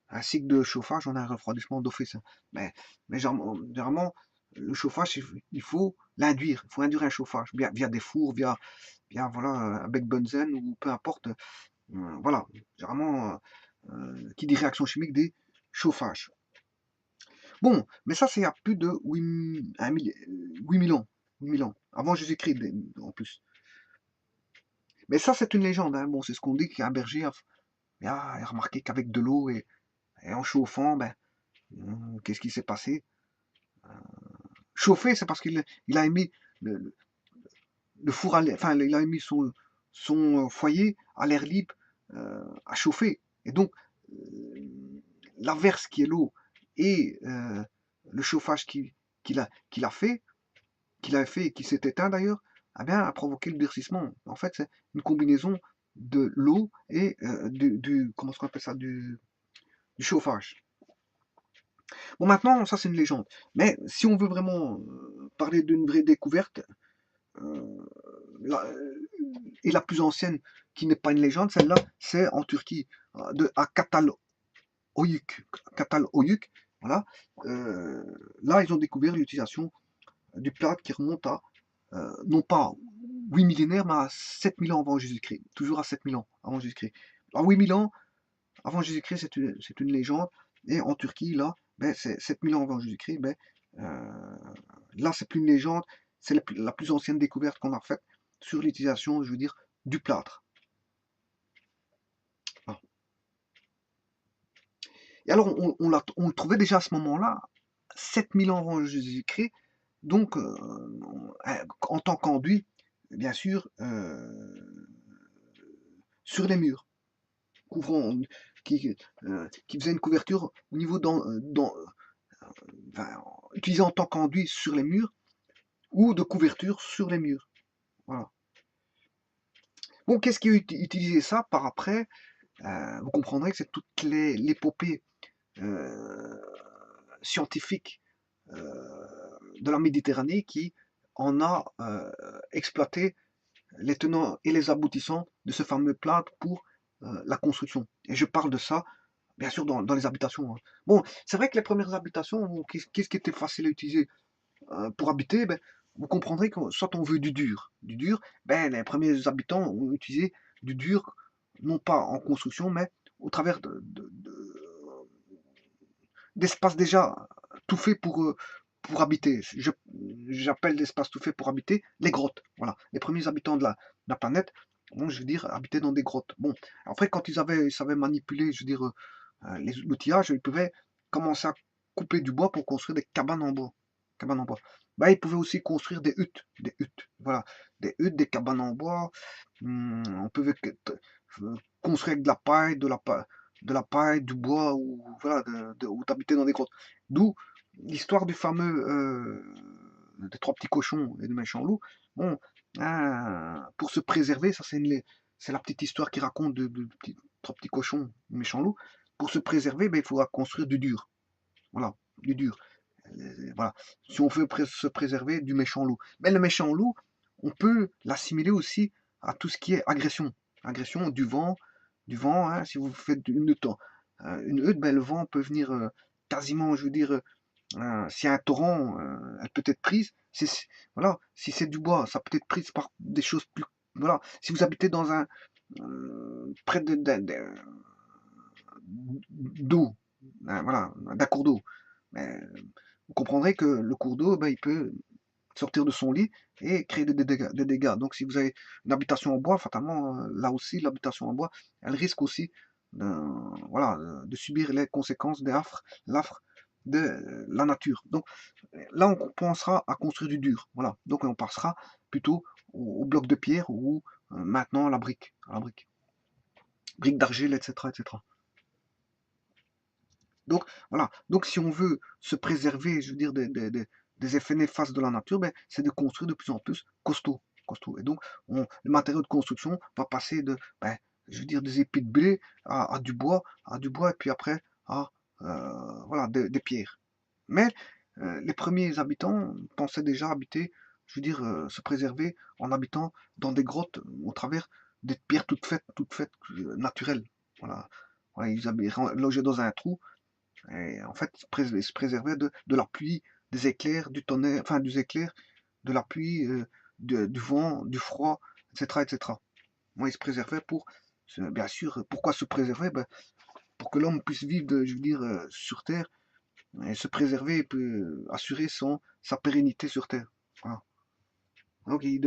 un cycle de chauffage, on a un refroidissement d'office. Mais généralement, le chauffage, il faut l'induire. Il faut induire un chauffage via des fours, via voilà, un bec benzène ou peu importe. Voilà, généralement, qui dit réaction chimique dit chauffage. Bon, mais ça, c'est il y a plus de 8000 ans. 8000 ans. Avant Jésus-Christ, en plus. Mais ça, c'est une légende, hein. Bon, c'est ce qu'on dit qu'un berger a remarqué qu'avec de l'eau et en chauffant, ben, qu'est-ce qui s'est passé? Chauffer, c'est parce qu'il a émis le four enfin, il a émis son foyer à l'air libre, à chauffer. Et donc, l'averse qui est l'eau et le chauffage qu'il a fait, et qui s'est éteint d'ailleurs, eh bien, a provoqué le durcissement. En fait, c'est une combinaison de l'eau et comment est-ce qu'on appelle ça, du chauffage. Bon, maintenant, ça c'est une légende. Mais si on veut vraiment parler d'une vraie découverte, euh, la- et la plus ancienne, qui n'est pas une légende, celle-là, c'est en Turquie, à Oyuk. Oyuk, voilà. Euh, Là, ils ont découvert l'utilisation du plâtre qui remonte à, non pas 8 millénaires, mais à 7000 ans avant Jésus-Christ. Toujours à 7000 ans avant Jésus-Christ. À 8000 ans avant Jésus-Christ, c'est une légende. Et en Turquie, là, ben, c'est 7000 ans avant Jésus-Christ. Ben, là, c'est plus une légende, c'est la plus ancienne découverte qu'on a faite sur l'utilisation, je veux dire, du plâtre. Voilà. Et alors, on le trouvait déjà à ce moment-là, 7000 ans avant Jésus-Christ, donc en tant qu'enduit, bien sûr, sur les murs, couvrant, qui faisait une couverture au niveau enfin, utilisé en tant qu'enduit sur les murs ou de couverture sur les murs. Voilà. Bon, qu'est-ce qui a utilisé ça par après? Vous comprendrez que c'est toute l'épopée euh, scientifique de la Méditerranée qui en a exploité les tenants et les aboutissants de ce fameux plâtre pour la construction. Et je parle de ça, bien sûr, dans les habitations. Hein. Bon, c'est vrai que les premières habitations, qu'est-ce qui était facile à utiliser pour habiter? Ben, vous comprendrez que soit on veut du dur. Du dur, ben, les premiers habitants ont utilisé du dur, non pas en construction, mais au travers d'espaces déjà tout faits pour habiter. J'appelle d'espaces tout faits pour habiter les grottes. Voilà. Les premiers habitants de la planète, bon, je veux dire, habitaient dans des grottes. Bon, après, quand ils savaient manipuler, je veux dire, l'outillage, ils pouvaient commencer à couper du bois pour construire des cabanes en bois. Cabanes en bois. Bah, ils pouvaient aussi construire des huttes. Des huttes. Voilà. Des huttes, des cabanes en bois. On pouvait construire avec de la paille, du bois, ou voilà, ou t'habitais dans des grottes. D'où l'histoire du fameux des trois petits cochons et du méchant loup. Bon, pour se préserver, ça c'est la petite histoire qui raconte trois petits cochons et du méchant loup. Pour se préserver, ben, il faudra construire du dur. Voilà, du dur. Voilà. Si on veut se préserver du méchant loup. Mais le méchant loup, on peut l'assimiler aussi à tout ce qui est agression. Agression du vent, hein, si vous faites une hutte, ben, le vent peut venir quasiment, je veux dire, s'il y a un torrent, elle peut être prise. Voilà, si c'est du bois, ça peut être prise par des choses plus. Voilà, si vous habitez dans près d'eau, hein, voilà, d'un cours d'eau, ben, vous comprendrez que le cours d'eau, ben, il peut sortir de son lit et créer des dégâts. Donc si vous avez une habitation en bois, fatalement, là aussi, l'habitation en bois, elle risque aussi voilà, de subir les conséquences des l'affre de la nature. Donc là, on pensera à construire du dur. Voilà. Donc on passera plutôt au bloc de pierre ou maintenant à la brique. Brique d'argile, etc., etc. Donc voilà. Donc si on veut se préserver, je veux dire, des effets néfastes de la nature, ben, c'est de construire de plus en plus costaud. Costaud. Et donc le matériau de construction va passer ben, je veux dire, des épis de blé à du bois, et puis après à voilà, des pierres. Mais les premiers habitants pensaient déjà habiter, je veux dire, se préserver en habitant dans des grottes au travers des pierres toutes faites naturelles. Voilà. Voilà, ils logeaient dans un trou et en fait, ils se préservaient de la pluie, des éclairs, du tonnerre, enfin des éclairs, de la pluie, du vent, du froid, etc., etc. Moi, ils se préservaient bien sûr, pourquoi se préserver? Ben, pour que l'homme puisse vivre, je veux dire, sur Terre, et se préserver et peut assurer sa pérennité sur Terre. Voilà. Donc, les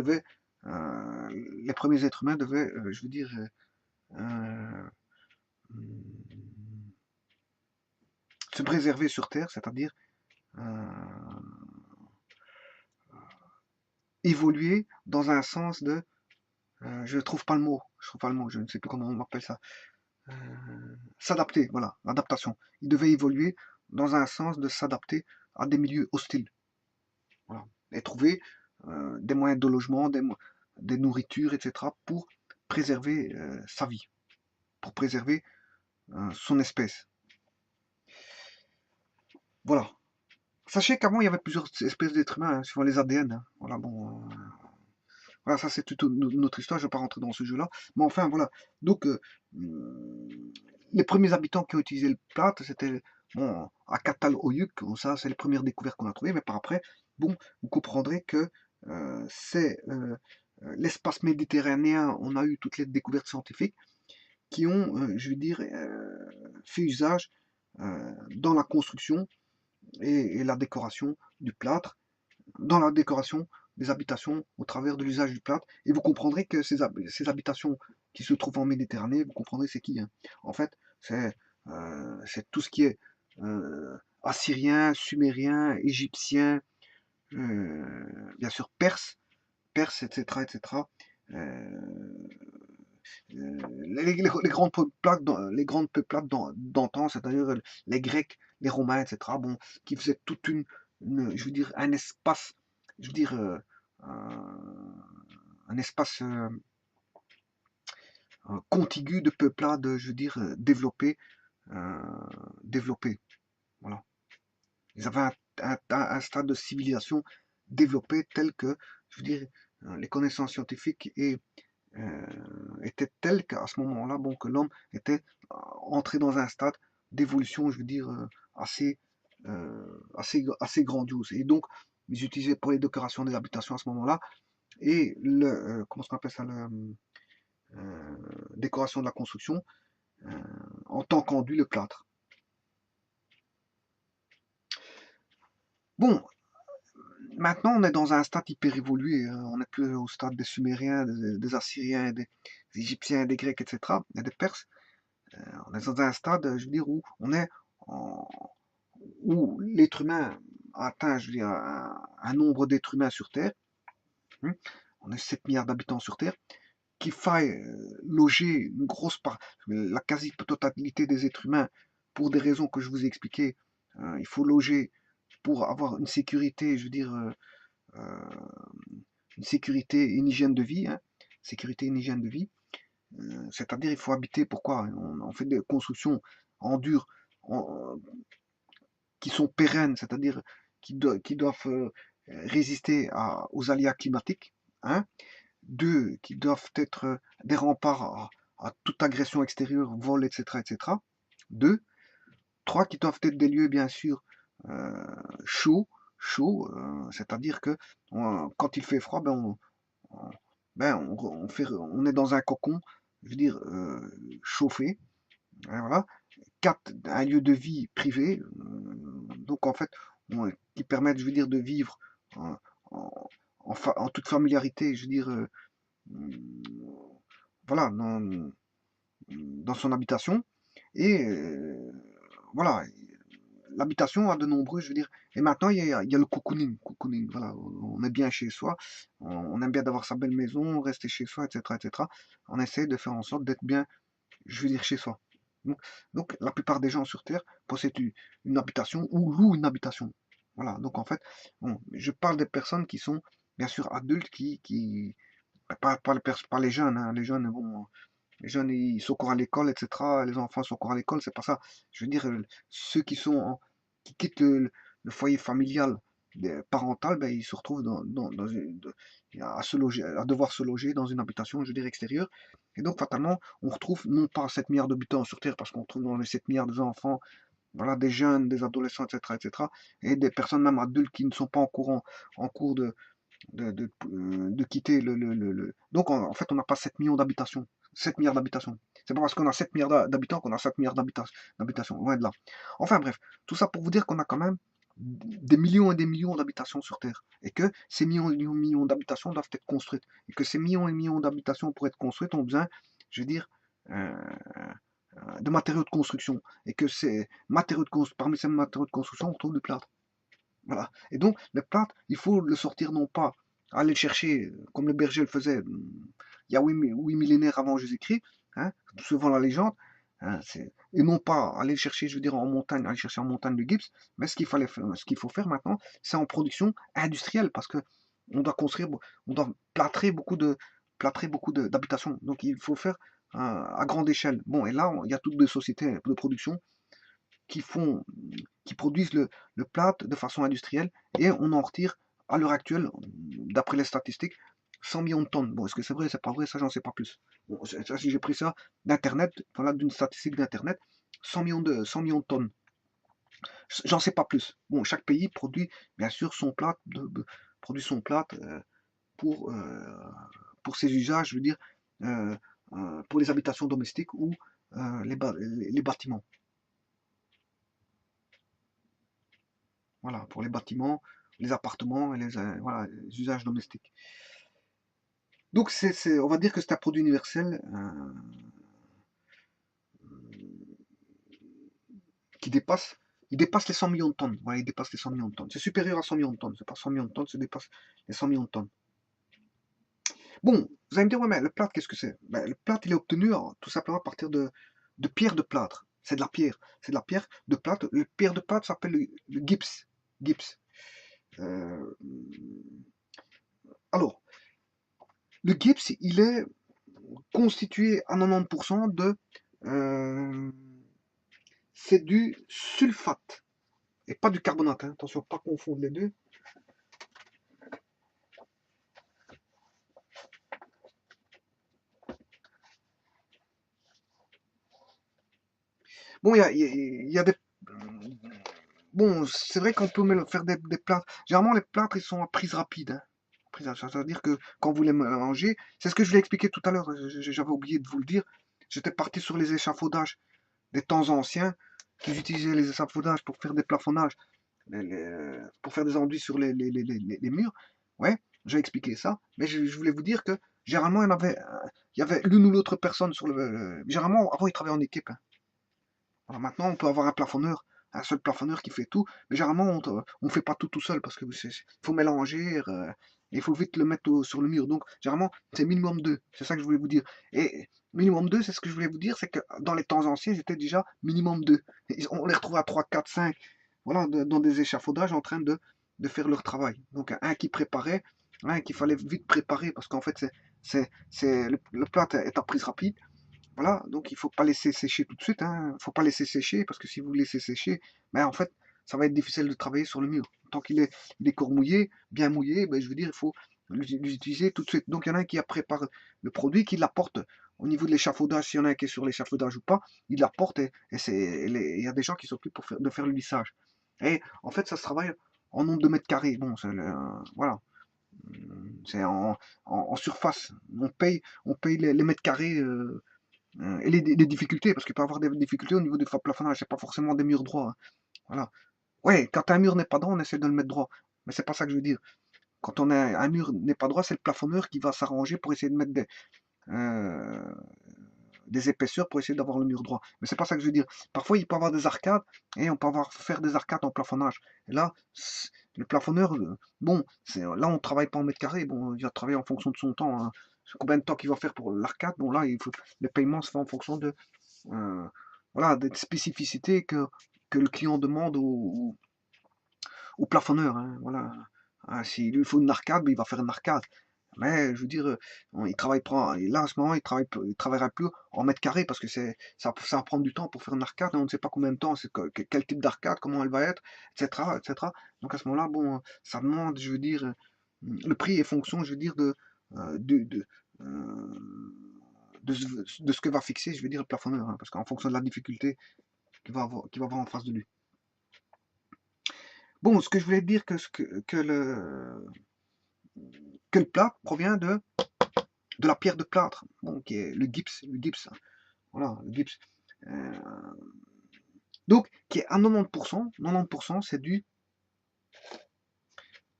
premiers êtres humains devaient, je veux dire, euh, se préserver sur Terre, c'est-à-dire évoluer dans un sens de je trouve pas le mot, je ne sais plus comment on appelle ça. Euh, S'adapter, voilà, l'adaptation. Il devait évoluer dans un sens de s'adapter à des milieux hostiles, voilà, et trouver des moyens de logement, des nourritures, etc., pour préserver sa vie, pour préserver son espèce. Voilà. Sachez qu'avant, il y avait plusieurs espèces d'êtres humains, hein, suivant les ADN. Hein. Voilà, bon, voilà, ça c'est toute une autre histoire, je ne vais pas rentrer dans ce jeu-là. Mais enfin, voilà. Donc, les premiers habitants qui ont utilisé le plâtre, c'était bon, à Oyuk. Ça c'est les premières découvertes qu'on a trouvées, mais par après, bon, vous comprendrez que c'est l'espace méditerranéen, on a eu toutes les découvertes scientifiques qui ont, je veux dire, fait usage dans la construction et la décoration du plâtre, dans la décoration des habitations au travers de l'usage du plâtre. Et vous comprendrez que ces habitations qui se trouvent en Méditerranée, vous comprendrez c'est qui. Hein. En fait, c'est tout ce qui est assyrien, sumérien, égyptien, bien sûr perse, etc. etc. Euh, les grandes peuplades, les grandes peuplades d'antan, c'est-à-dire les Grecs, les Romains, etc. Bon, qui faisaient toute je veux dire, un espace, je veux dire, un espace contigu de peuplades, je veux dire, euh, développé. Voilà. Ils avaient un stade de civilisation développé tel que, je veux dire, les connaissances scientifiques était telle qu'à ce moment-là, bon, que l'homme était entré dans un stade d'évolution, je veux dire, assez grandiose. Et donc, ils utilisaient pour les décorations des habitations à ce moment-là, et comment on appelle ça, décoration de la construction, euh, en tant qu'enduit, le plâtre. Bon, maintenant, on est dans un stade hyper évolué. Hein. On n'est plus au stade des Sumériens, des Assyriens, des Égyptiens, des Grecs, etc., et des Perses. On est dans un stade, je veux dire, où on est où l'être humain atteint, je veux dire, un nombre d'êtres humains sur Terre. Hein, on est 7 milliards d'habitants sur Terre. Qu'il faille loger une grosse part, la quasi-totalité des êtres humains, pour des raisons que je vous ai expliquées. Il faut loger pour avoir une sécurité, je veux dire, une sécurité et une hygiène de vie. Hein, sécurité et une hygiène de vie. C'est-à-dire, il faut habiter. Pourquoi on fait des constructions en dur, qui sont pérennes, c'est-à-dire qui doivent résister aux aléas climatiques. Hein. Deux, qui doivent être des remparts à toute agression extérieure, vol, etc., etc. Deux. Trois, qui doivent être des lieux, bien sûr, chauds, c'est-à-dire que quand il fait froid, on est dans un cocon, je veux dire, chauffé. Hein, voilà. 4, un lieu de vie privé, donc en fait, qui permettent, je veux dire, de vivre en, en toute familiarité, je veux dire, voilà, dans son habitation. Et voilà, l'habitation a de nombreux, je veux dire, et maintenant il y a le cocooning, voilà, on est bien chez soi, on aime bien d'avoir sa belle maison, rester chez soi, etc., etc. On essaie de faire en sorte d'être bien, je veux dire, chez soi. Donc, la plupart des gens sur Terre possèdent une habitation ou louent une habitation. Voilà, donc en fait, bon, je parle des personnes qui sont bien sûr adultes, pas les jeunes, hein, les jeunes, bon, les jeunes ils sont encore à l'école, etc. Les enfants sont encore à l'école, c'est pas ça. Je veux dire, ceux qui quittent le foyer familial parental, ben, ils se retrouvent à se loger, à devoir se loger dans une habitation, je veux dire, extérieure. Et donc, fatalement, on retrouve non pas 7 milliards d'habitants sur Terre, parce qu'on retrouve dans les 7 milliards d'enfants, voilà, des jeunes, des adolescents, etc., etc., et des personnes même adultes qui ne sont pas en cours de quitter Donc, en fait, on n'a pas 7 millions d'habitations. 7 milliards d'habitations. C'est pas parce qu'on a 7 milliards d'habitants qu'on a 7 milliards d'habitations. Loin de là. Enfin, bref. Tout ça pour vous dire qu'on a quand même des millions et des millions d'habitations sur Terre. Et que ces millions et millions d'habitations doivent être construites. Et que ces millions et millions d'habitations pour être construites ont besoin, je veux dire, euh, de matériaux de construction. Et que parmi ces matériaux de construction, on trouve du plâtre. Voilà. Et donc, le plâtre, il faut le sortir non pas aller le chercher comme le berger le faisait il y a 8 millénaires avant Jésus-Christ, hein, selon la légende, hein, et non pas aller chercher, je veux dire, en montagne, aller chercher en montagne du gypse, mais ce qu'il faut faire maintenant, c'est en production industrielle, parce que on doit construire, on doit plâtrer beaucoup d'habitations. Donc il faut faire à grande échelle. Bon, et là, il y a toutes des sociétés de production qui font, qui produisent le plâtre de façon industrielle, et on en retire à l'heure actuelle, d'après les statistiques, 100 millions de tonnes. Bon, est-ce que c'est vrai, c'est pas vrai, ça j'en sais pas plus. Bon, ça, si j'ai pris ça d'internet, voilà, d'une statistique d'internet, 100 millions de tonnes. J'en sais pas plus. Bon, chaque pays produit bien sûr son plâtre, produit son plâtre pour, pour ses usages, je veux dire, euh, pour les habitations domestiques ou les bâtiments. Voilà, pour les bâtiments, les appartements et voilà, les usages domestiques. Donc, on va dire que c'est un produit universel qui dépasse, il dépasse les 100 millions de tonnes. Voilà, il dépasse les 100 millions de tonnes. C'est supérieur à 100 millions de tonnes. C'est pas 100 millions de tonnes, ça dépasse les 100 millions de tonnes. Bon, vous allez me dire, ouais, mais le plâtre, qu'est-ce que c'est? Ben, le plâtre, il est obtenu tout simplement à partir de pierre de plâtre. C'est de la pierre. C'est de la pierre de plâtre. Le pierre de plâtre s'appelle le gypse. Gypse. Euh, alors, le gypse, il est constitué à 90% c'est du sulfate et pas du carbonate, hein. Attention, pas confondre les deux. Bon, il y a des... Bon, c'est vrai qu'on peut faire des plâtres. Généralement, les plâtres, ils sont à prise rapide, hein. C'est-à-dire que quand vous les mangez, c'est ce que je l'ai expliqué tout à l'heure, j'avais oublié de vous le dire. J'étais parti sur les échafaudages des temps anciens qui utilisaient les échafaudages pour faire des plafonnages, pour faire des enduits sur les murs. Ouais, j'ai expliqué ça, mais je voulais vous dire que généralement il y avait l'une ou l'autre personne sur généralement, avant ils travaillaient en équipe, hein. Alors maintenant, on peut avoir un seul plafonneur qui fait tout, mais généralement, on ne fait pas tout seul parce que faut mélanger, il faut vite le mettre sur le mur. Donc, généralement, c'est minimum 2. C'est ça que je voulais vous dire. Et minimum 2, c'est ce que je voulais vous dire, c'est que dans les temps anciens, j'étais déjà minimum 2. On les retrouve à 3, 4, 5, voilà, dans des échafaudages en train de faire leur travail. Donc, un qui préparait, un qu'il fallait vite préparer parce qu'en fait, le plat est à prise rapide. Voilà, donc il faut pas laisser sécher tout de suite, hein. Faut pas laisser sécher parce que si vous laissez sécher, ben en fait, ça va être difficile de travailler sur le mur. Tant qu'il est corps mouillé, bien mouillé, ben je veux dire, il faut l'utiliser tout de suite. Donc il y en a un qui prépare le produit, qui l'apporte au niveau de l'échafaudage, s'il y en a un qui est sur l'échafaudage ou pas, il l'apporte il y a des gens qui s'occupent de faire le lissage. Et en fait, ça se travaille en nombre de mètres carrés. Bon, voilà, c'est en surface. On paye les mètres carrés. Et les difficultés, parce qu'il peut y avoir des difficultés au niveau du plafonnage, c'est pas forcément des murs droits, hein. Voilà. Ouais, quand un mur n'est pas droit, on essaie de le mettre droit. Mais c'est pas ça que je veux dire. Quand un mur n'est pas droit, c'est le plafonneur qui va s'arranger pour essayer de mettre euh, des épaisseurs pour essayer d'avoir le mur droit. Mais c'est pas ça que je veux dire. Parfois, il peut y avoir des arcades et on peut faire des arcades en plafonnage. Et là, le plafonneur, bon, là, on travaille pas en mètre carré. Bon, il va travailler en fonction de son temps, hein. Combien de temps qu'il va faire pour l'arcade. Bon, là, le paiement se fait en fonction euh, voilà, des spécificités que le client demande au plafonneur, hein, voilà. Ah, s'il lui faut une arcade, ben, il va faire une arcade. Mais je veux dire, il travaille pas. Là, en ce moment, il travaillera plus en mètre carré parce que ça va prendre du temps pour faire une arcade. On ne sait pas combien de temps, quel type d'arcade, comment elle va être, etc., etc. Donc à ce moment-là, bon, ça demande, je veux dire, le prix est fonction, je veux dire, euh, de, de, euh, de ce que va fixer, je veux dire, le plafonneur, hein, parce qu'en fonction de la difficulté qu'il va avoir en face de lui. Bon, ce que je voulais dire que le plâtre provient de la pierre de plâtre, bon, qui est le gypse, hein. Voilà, le gypse. Euh, donc, qui est à 90%, 90% c'est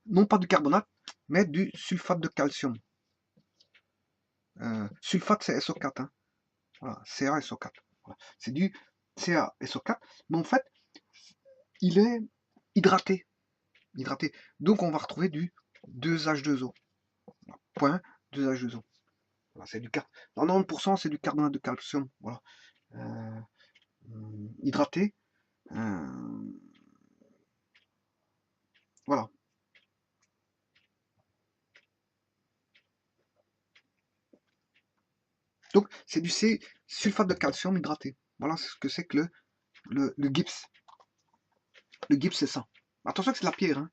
non pas du carbonate, mais du sulfate de calcium. Sulfate, c'est SO4, hein. Voilà, CaSO4. Voilà. C'est du CaSO4, mais en fait, il est hydraté. Hydraté. Donc, on va retrouver du 2H2O. Point 2H2O. Voilà, c'est du 90% c'est du carbonate de calcium. Voilà. Hydraté. Voilà. Donc, c'est du sulfate de calcium hydraté. Voilà ce que c'est que le gypse. Le gypse, c'est ça. Attention que c'est de la pierre. Hein.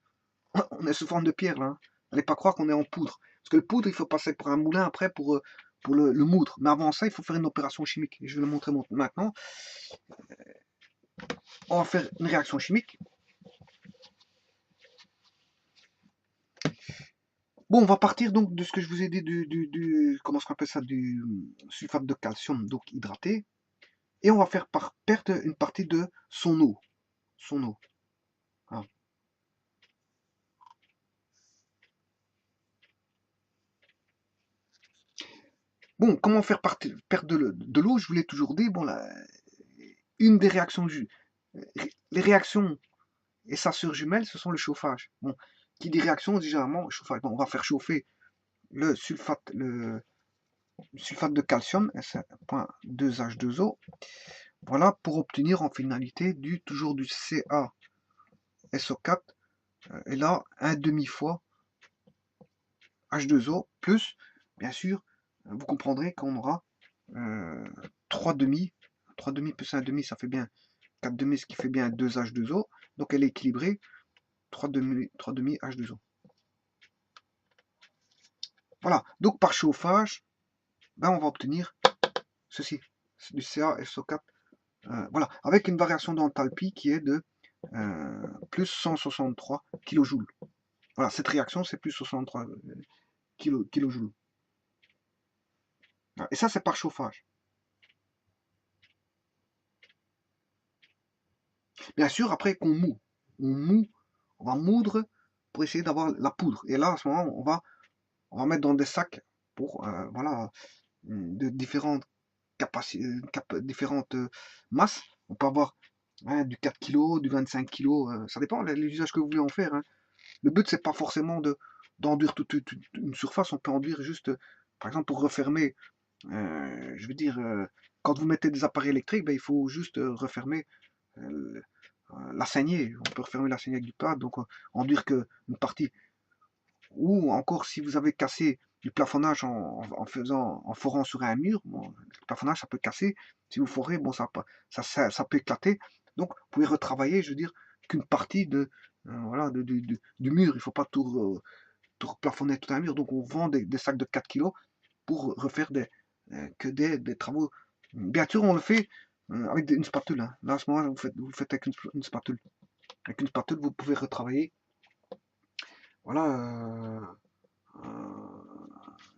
On est sous forme de pierre, là. Hein. N'allez pas croire qu'on est en poudre. Parce que le poudre, il faut passer pour un moulin après pour le moudre. Mais avant ça, il faut faire une opération chimique. Et je vais le montrer maintenant. On va faire une réaction chimique. Bon, on va partir donc de ce que je vous ai dit comment on appelle ça, du sulfate de calcium, donc hydraté. Et on va faire perdre une partie de son eau. Son eau. Voilà. Bon, comment faire perdre de l'eau? Je vous l'ai toujours dit. Bon, une des réactions, les réactions et sa sœur jumelle, ce sont le chauffage. Bon, qui dit réaction, dit généralement chauffage. Bon, on va faire chauffer le sulfate de calcium, S1.2H2O. Voilà, pour obtenir en finalité toujours du CaSO4. Et là, un demi-fois H2O, plus, bien sûr, vous comprendrez qu'on aura 3 demi. 3 demi plus 1 demi, ça fait bien 4 demi, ce qui fait bien 2H2O. Donc elle est équilibrée, 3 demi H2O. Voilà, donc par chauffage, ben on va obtenir ceci, du CaSO4. Voilà, avec une variation d'enthalpie qui est de plus 163 kJ. Voilà, cette réaction, c'est plus 63 kJ. Et ça, c'est par chauffage. Bien sûr, après qu'on moud, on va moudre pour essayer d'avoir la poudre. Et là, à ce moment, on va mettre dans des sacs pour, voilà, de différentes différentes masses. On peut avoir du 4 kg, du 25 kg, ça dépend les usages que vous voulez en faire. Hein. Le but, c'est pas forcément d'enduire toute une surface, on peut enduire juste, par exemple, pour refermer, je veux dire, quand vous mettez des appareils électriques, ben, il faut juste refermer la saignée. On peut refermer la saignée avec du plat, donc enduire qu'une partie. Ou encore, si vous avez cassé du plafonnage en forant sur un mur, bon, le plafonnage, ça peut casser. Si vous forez, bon, ça peut éclater. Donc, vous pouvez retravailler, je veux dire, qu'une partie voilà, du mur. Il ne faut pas tout plafonner tout un mur. Donc, on vend des sacs de 4 kg pour refaire des travaux. Bien sûr, on le fait avec une spatule. Hein. Là, à ce moment-là, vous le faites avec une spatule. Avec une spatule, vous pouvez retravailler. Voilà.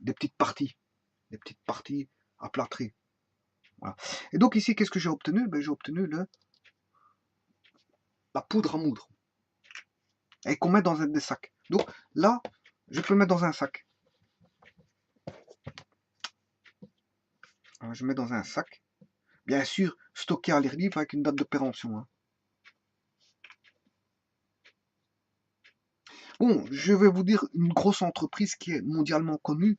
Des petites parties aplâtrées. Voilà. Et donc ici, qu'est-ce que j'ai obtenu? Ben, j'ai obtenu la poudre à moudre. Et qu'on met dans des sacs. Donc là, je peux le mettre dans un sac. Alors, je mets dans un sac. Bien sûr, stocké à l'air libre avec une date de péremption. Hein. Bon, je vais vous dire une grosse entreprise qui est mondialement connue,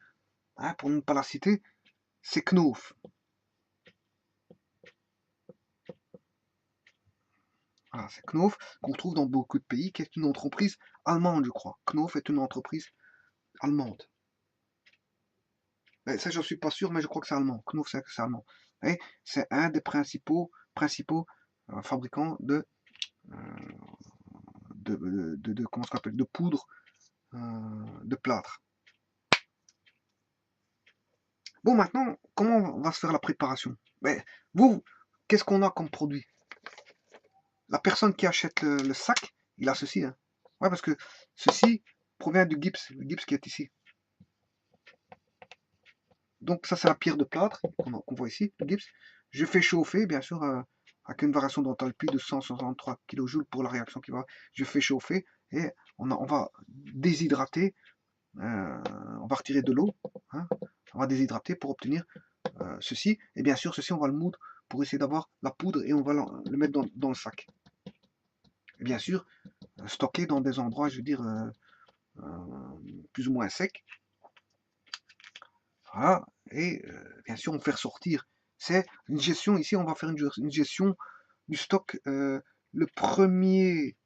hein, pour ne pas la citer, c'est Knauf. Voilà, c'est Knauf qu'on trouve dans beaucoup de pays, qui est une entreprise allemande, je crois. Knauf est une entreprise allemande. Et ça, je ne suis pas sûr, mais je crois que c'est allemand. Knauf, c'est allemand. Et c'est un des principaux fabricants comment ça s'appelle, de poudre de plâtre. Bon, maintenant, comment va se faire la préparation? Ben, vous, qu'est-ce qu'on a comme produit? La personne qui achète le sac, il a ceci. Hein. Ouais, parce que ceci provient du gypse, le gypse qui est ici. Donc ça, c'est la pierre de plâtre qu'on voit ici, le gypse. Je fais chauffer, bien sûr, avec une variation d'enthalpie de 163 kJ pour la réaction qui va. Je fais chauffer et on va déshydrater, on va retirer de l'eau, hein, on va déshydrater pour obtenir ceci. Et bien sûr, ceci, on va le moudre pour essayer d'avoir la poudre et on va le mettre dans le sac. Et bien sûr, stocké dans des endroits, je veux dire, plus ou moins secs. Voilà. et bien sûr on fait ressortir. C'est une gestion, ici on va faire une gestion du stock. Le premier,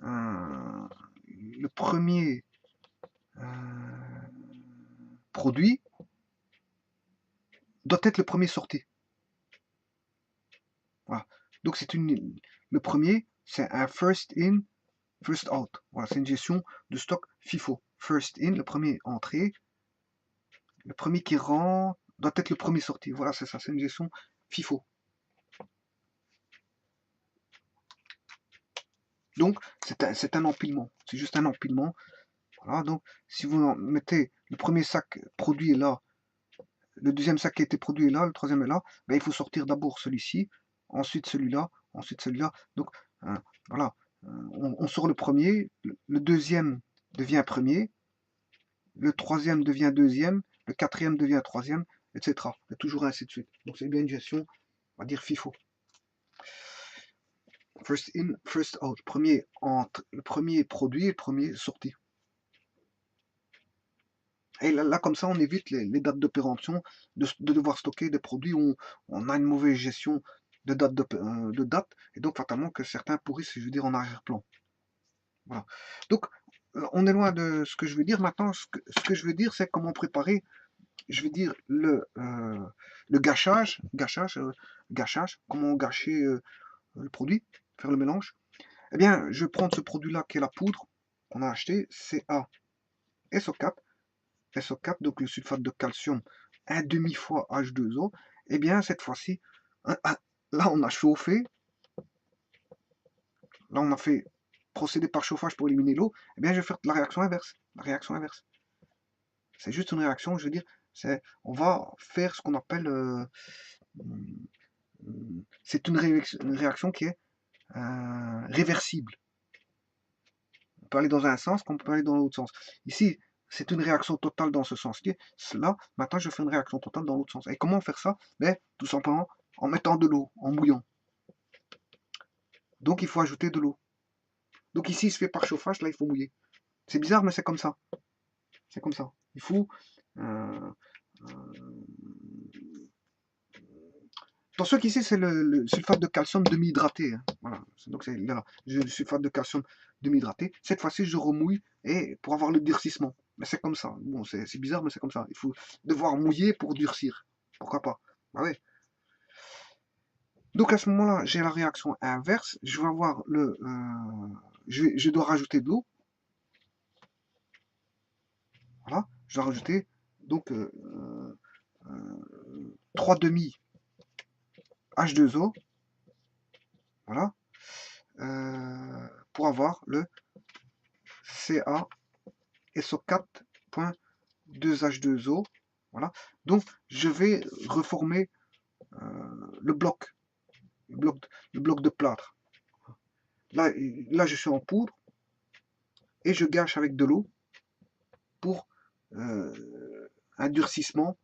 euh, le premier produit doit être le premier sorti. Voilà. Donc le premier, c'est un first in, first out. Voilà, c'est une gestion de stock FIFO. First in, le premier entré, le premier qui rentre doit être le premier sorti. Voilà, c'est ça, c'est une gestion FIFO. Donc, c'est un empilement. C'est juste un empilement. Voilà, donc, si vous mettez le premier sac produit est là, le deuxième sac qui a été produit est là, le troisième est là, ben, il faut sortir d'abord celui-ci, ensuite celui-là, ensuite celui-là. Donc, voilà, on sort le premier, le deuxième devient premier, le troisième devient deuxième, le quatrième devient troisième, etc. Et toujours ainsi de suite. Donc, c'est bien une gestion, on va dire FIFO. First in, first out. Le premier produit et le premier sorti. Et là, comme ça, on évite les dates d'opération, de devoir stocker des produits où on a une mauvaise gestion de date, et donc fatalement que certains pourrissent, je veux dire, en arrière-plan. Voilà. Donc, on est loin de ce que je veux dire. Maintenant, ce que je veux dire, c'est comment préparer, je veux dire, le gâchage, comment gâcher le produit, faire le mélange. Eh bien, je vais prendre ce produit-là qui est la poudre qu'on a acheté, CaSO4. SO4, donc le sulfate de calcium, 1,5 fois H2O, et bien cette fois-ci, là on a chauffé, là on a fait procéder par chauffage pour éliminer l'eau, et bien je vais faire la réaction inverse. La réaction inverse. C'est juste une réaction, je veux dire, on va faire ce qu'on appelle, c'est une réaction qui est réversible. On peut aller dans un sens comme on peut aller dans l'autre sens. Ici, c'est une réaction totale dans ce sens-ci. Là, maintenant, je fais une réaction totale dans l'autre sens. Et comment faire ça? Ben, tout simplement en mettant de l'eau, en bouillant. Donc, il faut ajouter de l'eau. Donc ici, il se fait par chauffage, là, il faut mouiller. C'est bizarre, mais c'est comme ça. C'est comme ça. Il faut... Attention qu'ici, c'est le sulfate de calcium demi-hydraté. Hein. Voilà. Donc, c'est là, le sulfate de calcium demi-hydraté. Cette fois-ci, je remouille et pour avoir le durcissement. Mais c'est comme ça. Bon, c'est bizarre, mais c'est comme ça. Il faut devoir mouiller pour durcir. Pourquoi pas? Bah ouais. Donc à ce moment-là, j'ai la réaction inverse. Je vais avoir le... je dois rajouter de l'eau. Voilà. Je dois rajouter donc 3 demi H2O. Voilà. Pour avoir le CaSO4.2H2O. Voilà. Donc, je vais reformer le bloc de plâtre. Là, je suis en poudre et je gâche avec de l'eau pour un durcissement,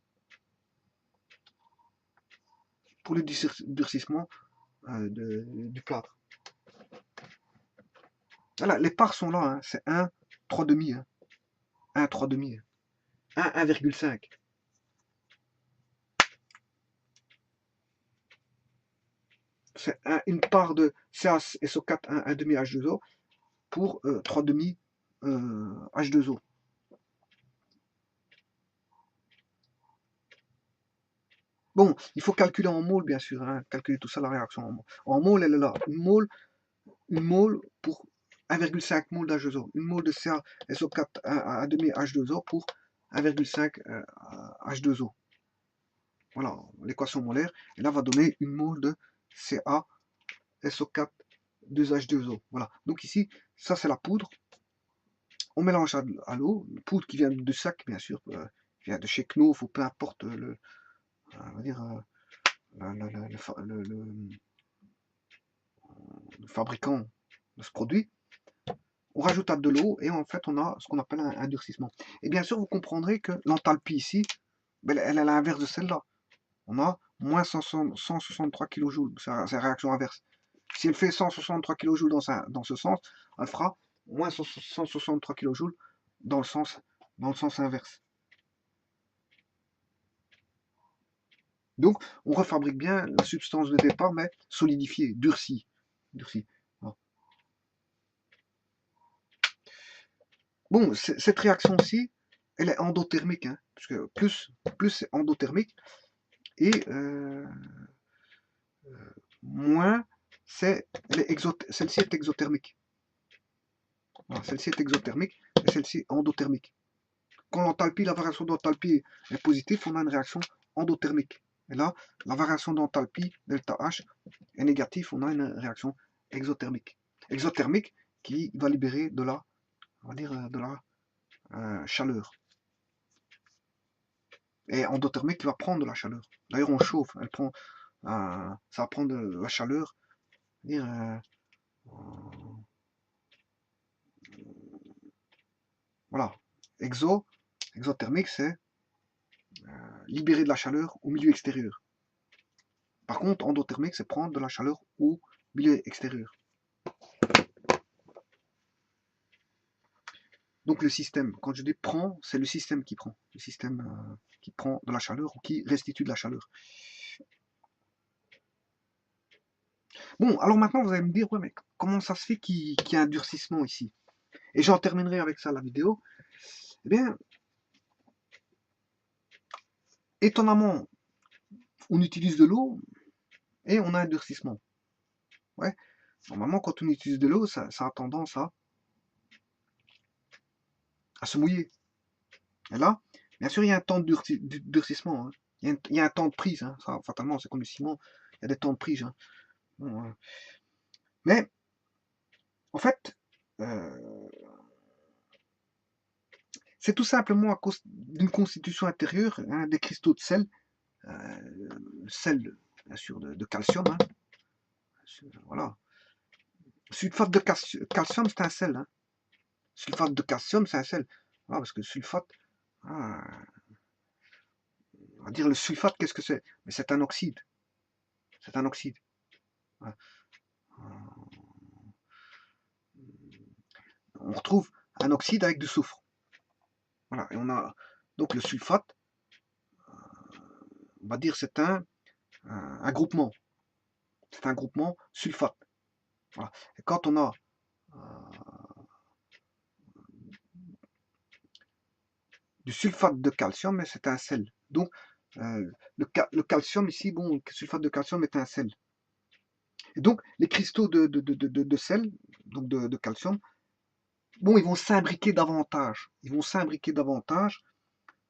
pour le durcissement du plâtre. Voilà, les parts sont là, hein, c'est 1, 3 demi, hein, 1, 3 demi, 1, 1,5. C'est une part de CaSO4 1 demi H2O pour 3 demi H2O. Bon, il faut calculer en mol, bien sûr, hein, calculer tout ça, la réaction en mol. En mol, elle est là. Une mol pour 1,5 mol d'H2O. Une mol de CaSO4 1 demi H2O pour 1,5 H2O. Voilà, l'équation molaire. Et là, va donner une mol de CaSO4 2H2O. Voilà. Donc ici, ça c'est la poudre. On mélange à l'eau, une poudre qui vient de sac, bien sûr, qui vient de chez Knof ou peu importe on va dire, le fabricant de ce produit. On rajoute de l'eau et en fait on a ce qu'on appelle un durcissement. Et bien sûr, vous comprendrez que l'enthalpie ici, ben, elle est à l'inverse de celle-là. On a moins 163 kJ, c'est la réaction inverse. Si elle fait 163 kJ dans ce sens, elle fera moins 163 kJ dans le sens inverse. Donc, on refabrique bien la substance de départ, mais solidifiée, durcie. Voilà. Bon, cette réaction-ci, elle est endothermique, hein, parce que plus c'est endothermique, et moins celle-ci est exothermique. Voilà, celle-ci est exothermique, et celle-ci endothermique. Quand l'enthalpie, la variation d'enthalpie est positive, on a une réaction endothermique. Et là, la variation d'enthalpie, delta H, est négative, on a une réaction exothermique. Exothermique qui va libérer de la, on va dire, de la chaleur. Et endothermique qui va prendre de la chaleur. D'ailleurs, on chauffe, ça va prendre de la chaleur. Dire, voilà. Exothermique, c'est libérer de la chaleur au milieu extérieur. Par contre, endothermique, c'est prendre de la chaleur au milieu extérieur. Donc le système, quand je dis prend, c'est le système qui prend. Le système qui prend de la chaleur ou qui restitue de la chaleur. Bon, alors maintenant vous allez me dire, ouais, mais comment ça se fait qu'il y a un durcissement ici? Et j'en terminerai avec ça la vidéo. Eh bien, étonnamment, on utilise de l'eau et on a un durcissement. Ouais. Normalement, quand on utilise de l'eau, ça a tendance à se mouiller. Et là, bien sûr, il y a un temps de durcissement. Hein. Il y a un temps de prise. Hein. Ça, fatalement, c'est comme le ciment. Il y a des temps de prise. Hein. Bon, mais, en fait, c'est tout simplement à cause d'une constitution intérieure, hein, des cristaux de sel, sel, bien sûr, de calcium. Hein. Voilà. Sulfate de calcium, c'est un sel. Hein. Sulfate de calcium, c'est un sel. Voilà, parce que sulfate, ah, on va dire le sulfate, qu'est-ce que c'est? Mais c'est un oxyde. C'est un oxyde. Voilà. On retrouve un oxyde avec du soufre. Voilà. Et on a donc le sulfate, on va dire c'est un groupement. C'est un groupement sulfate. Voilà. Et quand on a du sulfate de calcium, c'est un sel. Donc, le calcium ici, bon, le sulfate de calcium est un sel. Et donc, les cristaux de sel, donc de calcium, bon, ils vont s'imbriquer davantage. Ils vont s'imbriquer davantage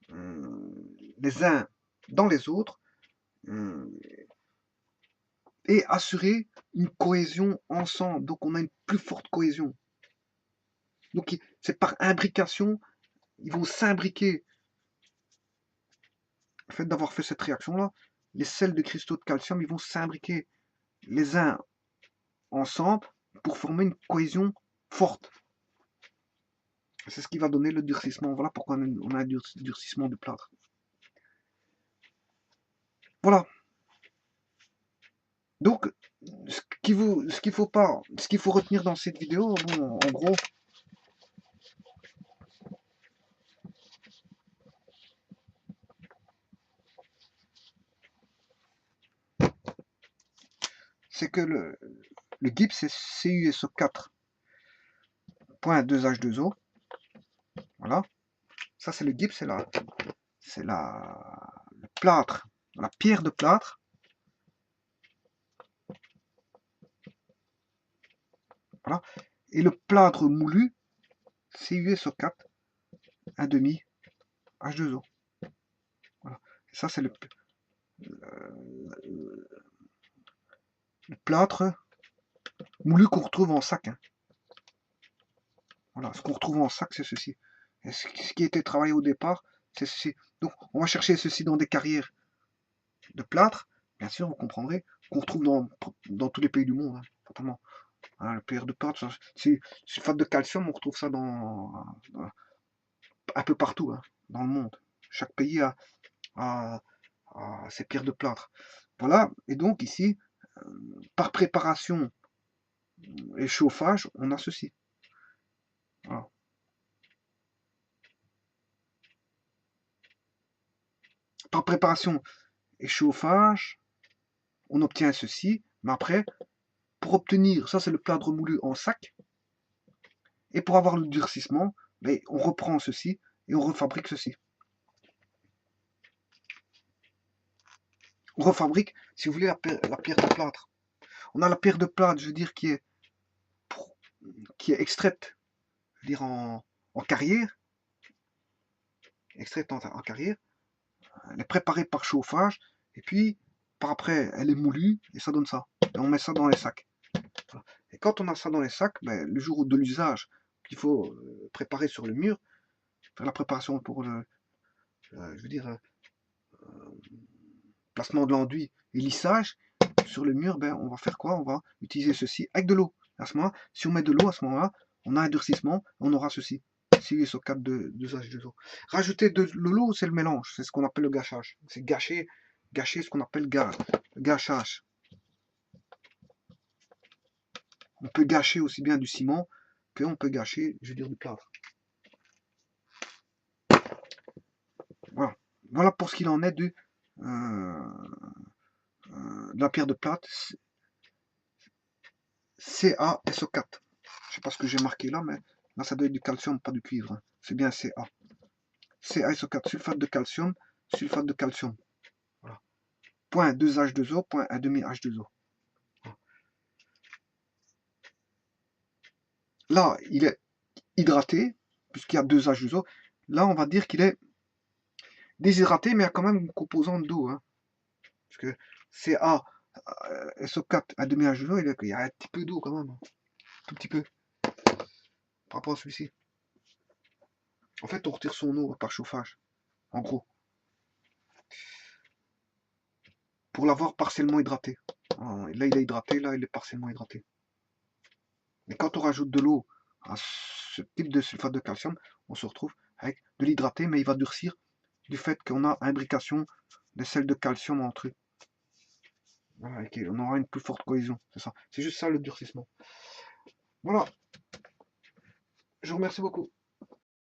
les uns dans les autres et assurer une cohésion ensemble. Donc, on a une plus forte cohésion. Donc, c'est par imbrication, ils vont s'imbriquer. Le fait d'avoir fait cette réaction-là, les sels de cristaux de calcium, ils vont s'imbriquer les uns ensemble pour former une cohésion forte. C'est ce qui va donner le durcissement. Voilà pourquoi on a un durcissement du plâtre. Voilà. Donc, ce qu'il faut retenir dans cette vidéo, bon, en gros, c'est que le gypse est CuSO4.2H2O. Voilà. Ça, c'est le gypse, c'est le plâtre, la pierre de plâtre. Voilà. Et le plâtre moulu, CuSO4, 1,5 H2O. Voilà. Et ça, c'est le plâtre moulu qu'on retrouve en sac. Hein. Voilà, ce qu'on retrouve en sac, c'est ceci. Et ce qui était travaillé au départ, c'est ceci. Donc, on va chercher ceci dans des carrières de plâtre, bien sûr, vous comprendrez, qu'on retrouve dans tous les pays du monde, hein, totalement. Hein, le pierre de plâtre, c'est sulfate de calcium, on retrouve ça un peu partout, hein, dans le monde. Chaque pays a ses pierres de plâtre. Voilà, et donc ici, par préparation et chauffage, on a ceci. Voilà. Par préparation et chauffage, on obtient ceci. Mais après, pour obtenir, ça c'est le plâtre moulu en sac, et pour avoir le durcissement, mais on reprend ceci et on refabrique ceci. On refabrique, si vous voulez, la pierre de plâtre. On a la pierre de plâtre, je veux dire, qui est extraite, je veux dire, en carrière, extraite en carrière. Elle est préparée par chauffage, et puis par après, elle est moulue, et ça donne ça. Et on met ça dans les sacs. Voilà. Et quand on a ça dans les sacs, ben, le jour de l'usage qu'il faut préparer sur le mur, faire la préparation pour le, je veux dire, placement de l'enduit et lissage sur le mur, ben, on va faire quoi? On va utiliser ceci avec de l'eau. À ce moment-là, si on met de l'eau, à ce moment-là, on a un durcissement, on aura ceci. SO4 de H2O. Rajouter de l'eau, c'est le mélange, c'est ce qu'on appelle le gâchage. C'est gâcher ce qu'on appelle gâchage. On peut gâcher aussi bien du ciment qu'on peut gâcher, je veux dire, du plâtre. Voilà. Voilà pour ce qu'il en est de la pierre de plâtre CaSO4. Je sais pas ce que j'ai marqué là, mais là ça doit être du calcium, pas du cuivre. C'est bien Ca. CaSO4, sulfate de calcium, sulfate de calcium. Voilà. Point 2H2O, point 1,5H2O. Là, il est hydraté, puisqu'il y a 2H2O. Là, on va dire qu'il est déshydraté, mais il y a quand même une composante d'eau. Hein. Parce que CaSO4 à 1,5H2O, il y a un petit peu d'eau quand même. Hein. Tout petit peu. Par rapport à celui-ci. En fait, on retire son eau par chauffage. En gros. Pour l'avoir partiellement hydraté. Là, il est hydraté, là, il est partiellement hydraté. Mais quand on rajoute de l'eau à ce type de sulfate de calcium, on se retrouve avec de l'hydraté, mais il va durcir du fait qu'on a imbrication des sels de calcium entre eux. Voilà, et on aura une plus forte cohésion, c'est ça. C'est juste ça le durcissement. Voilà. Je vous remercie beaucoup.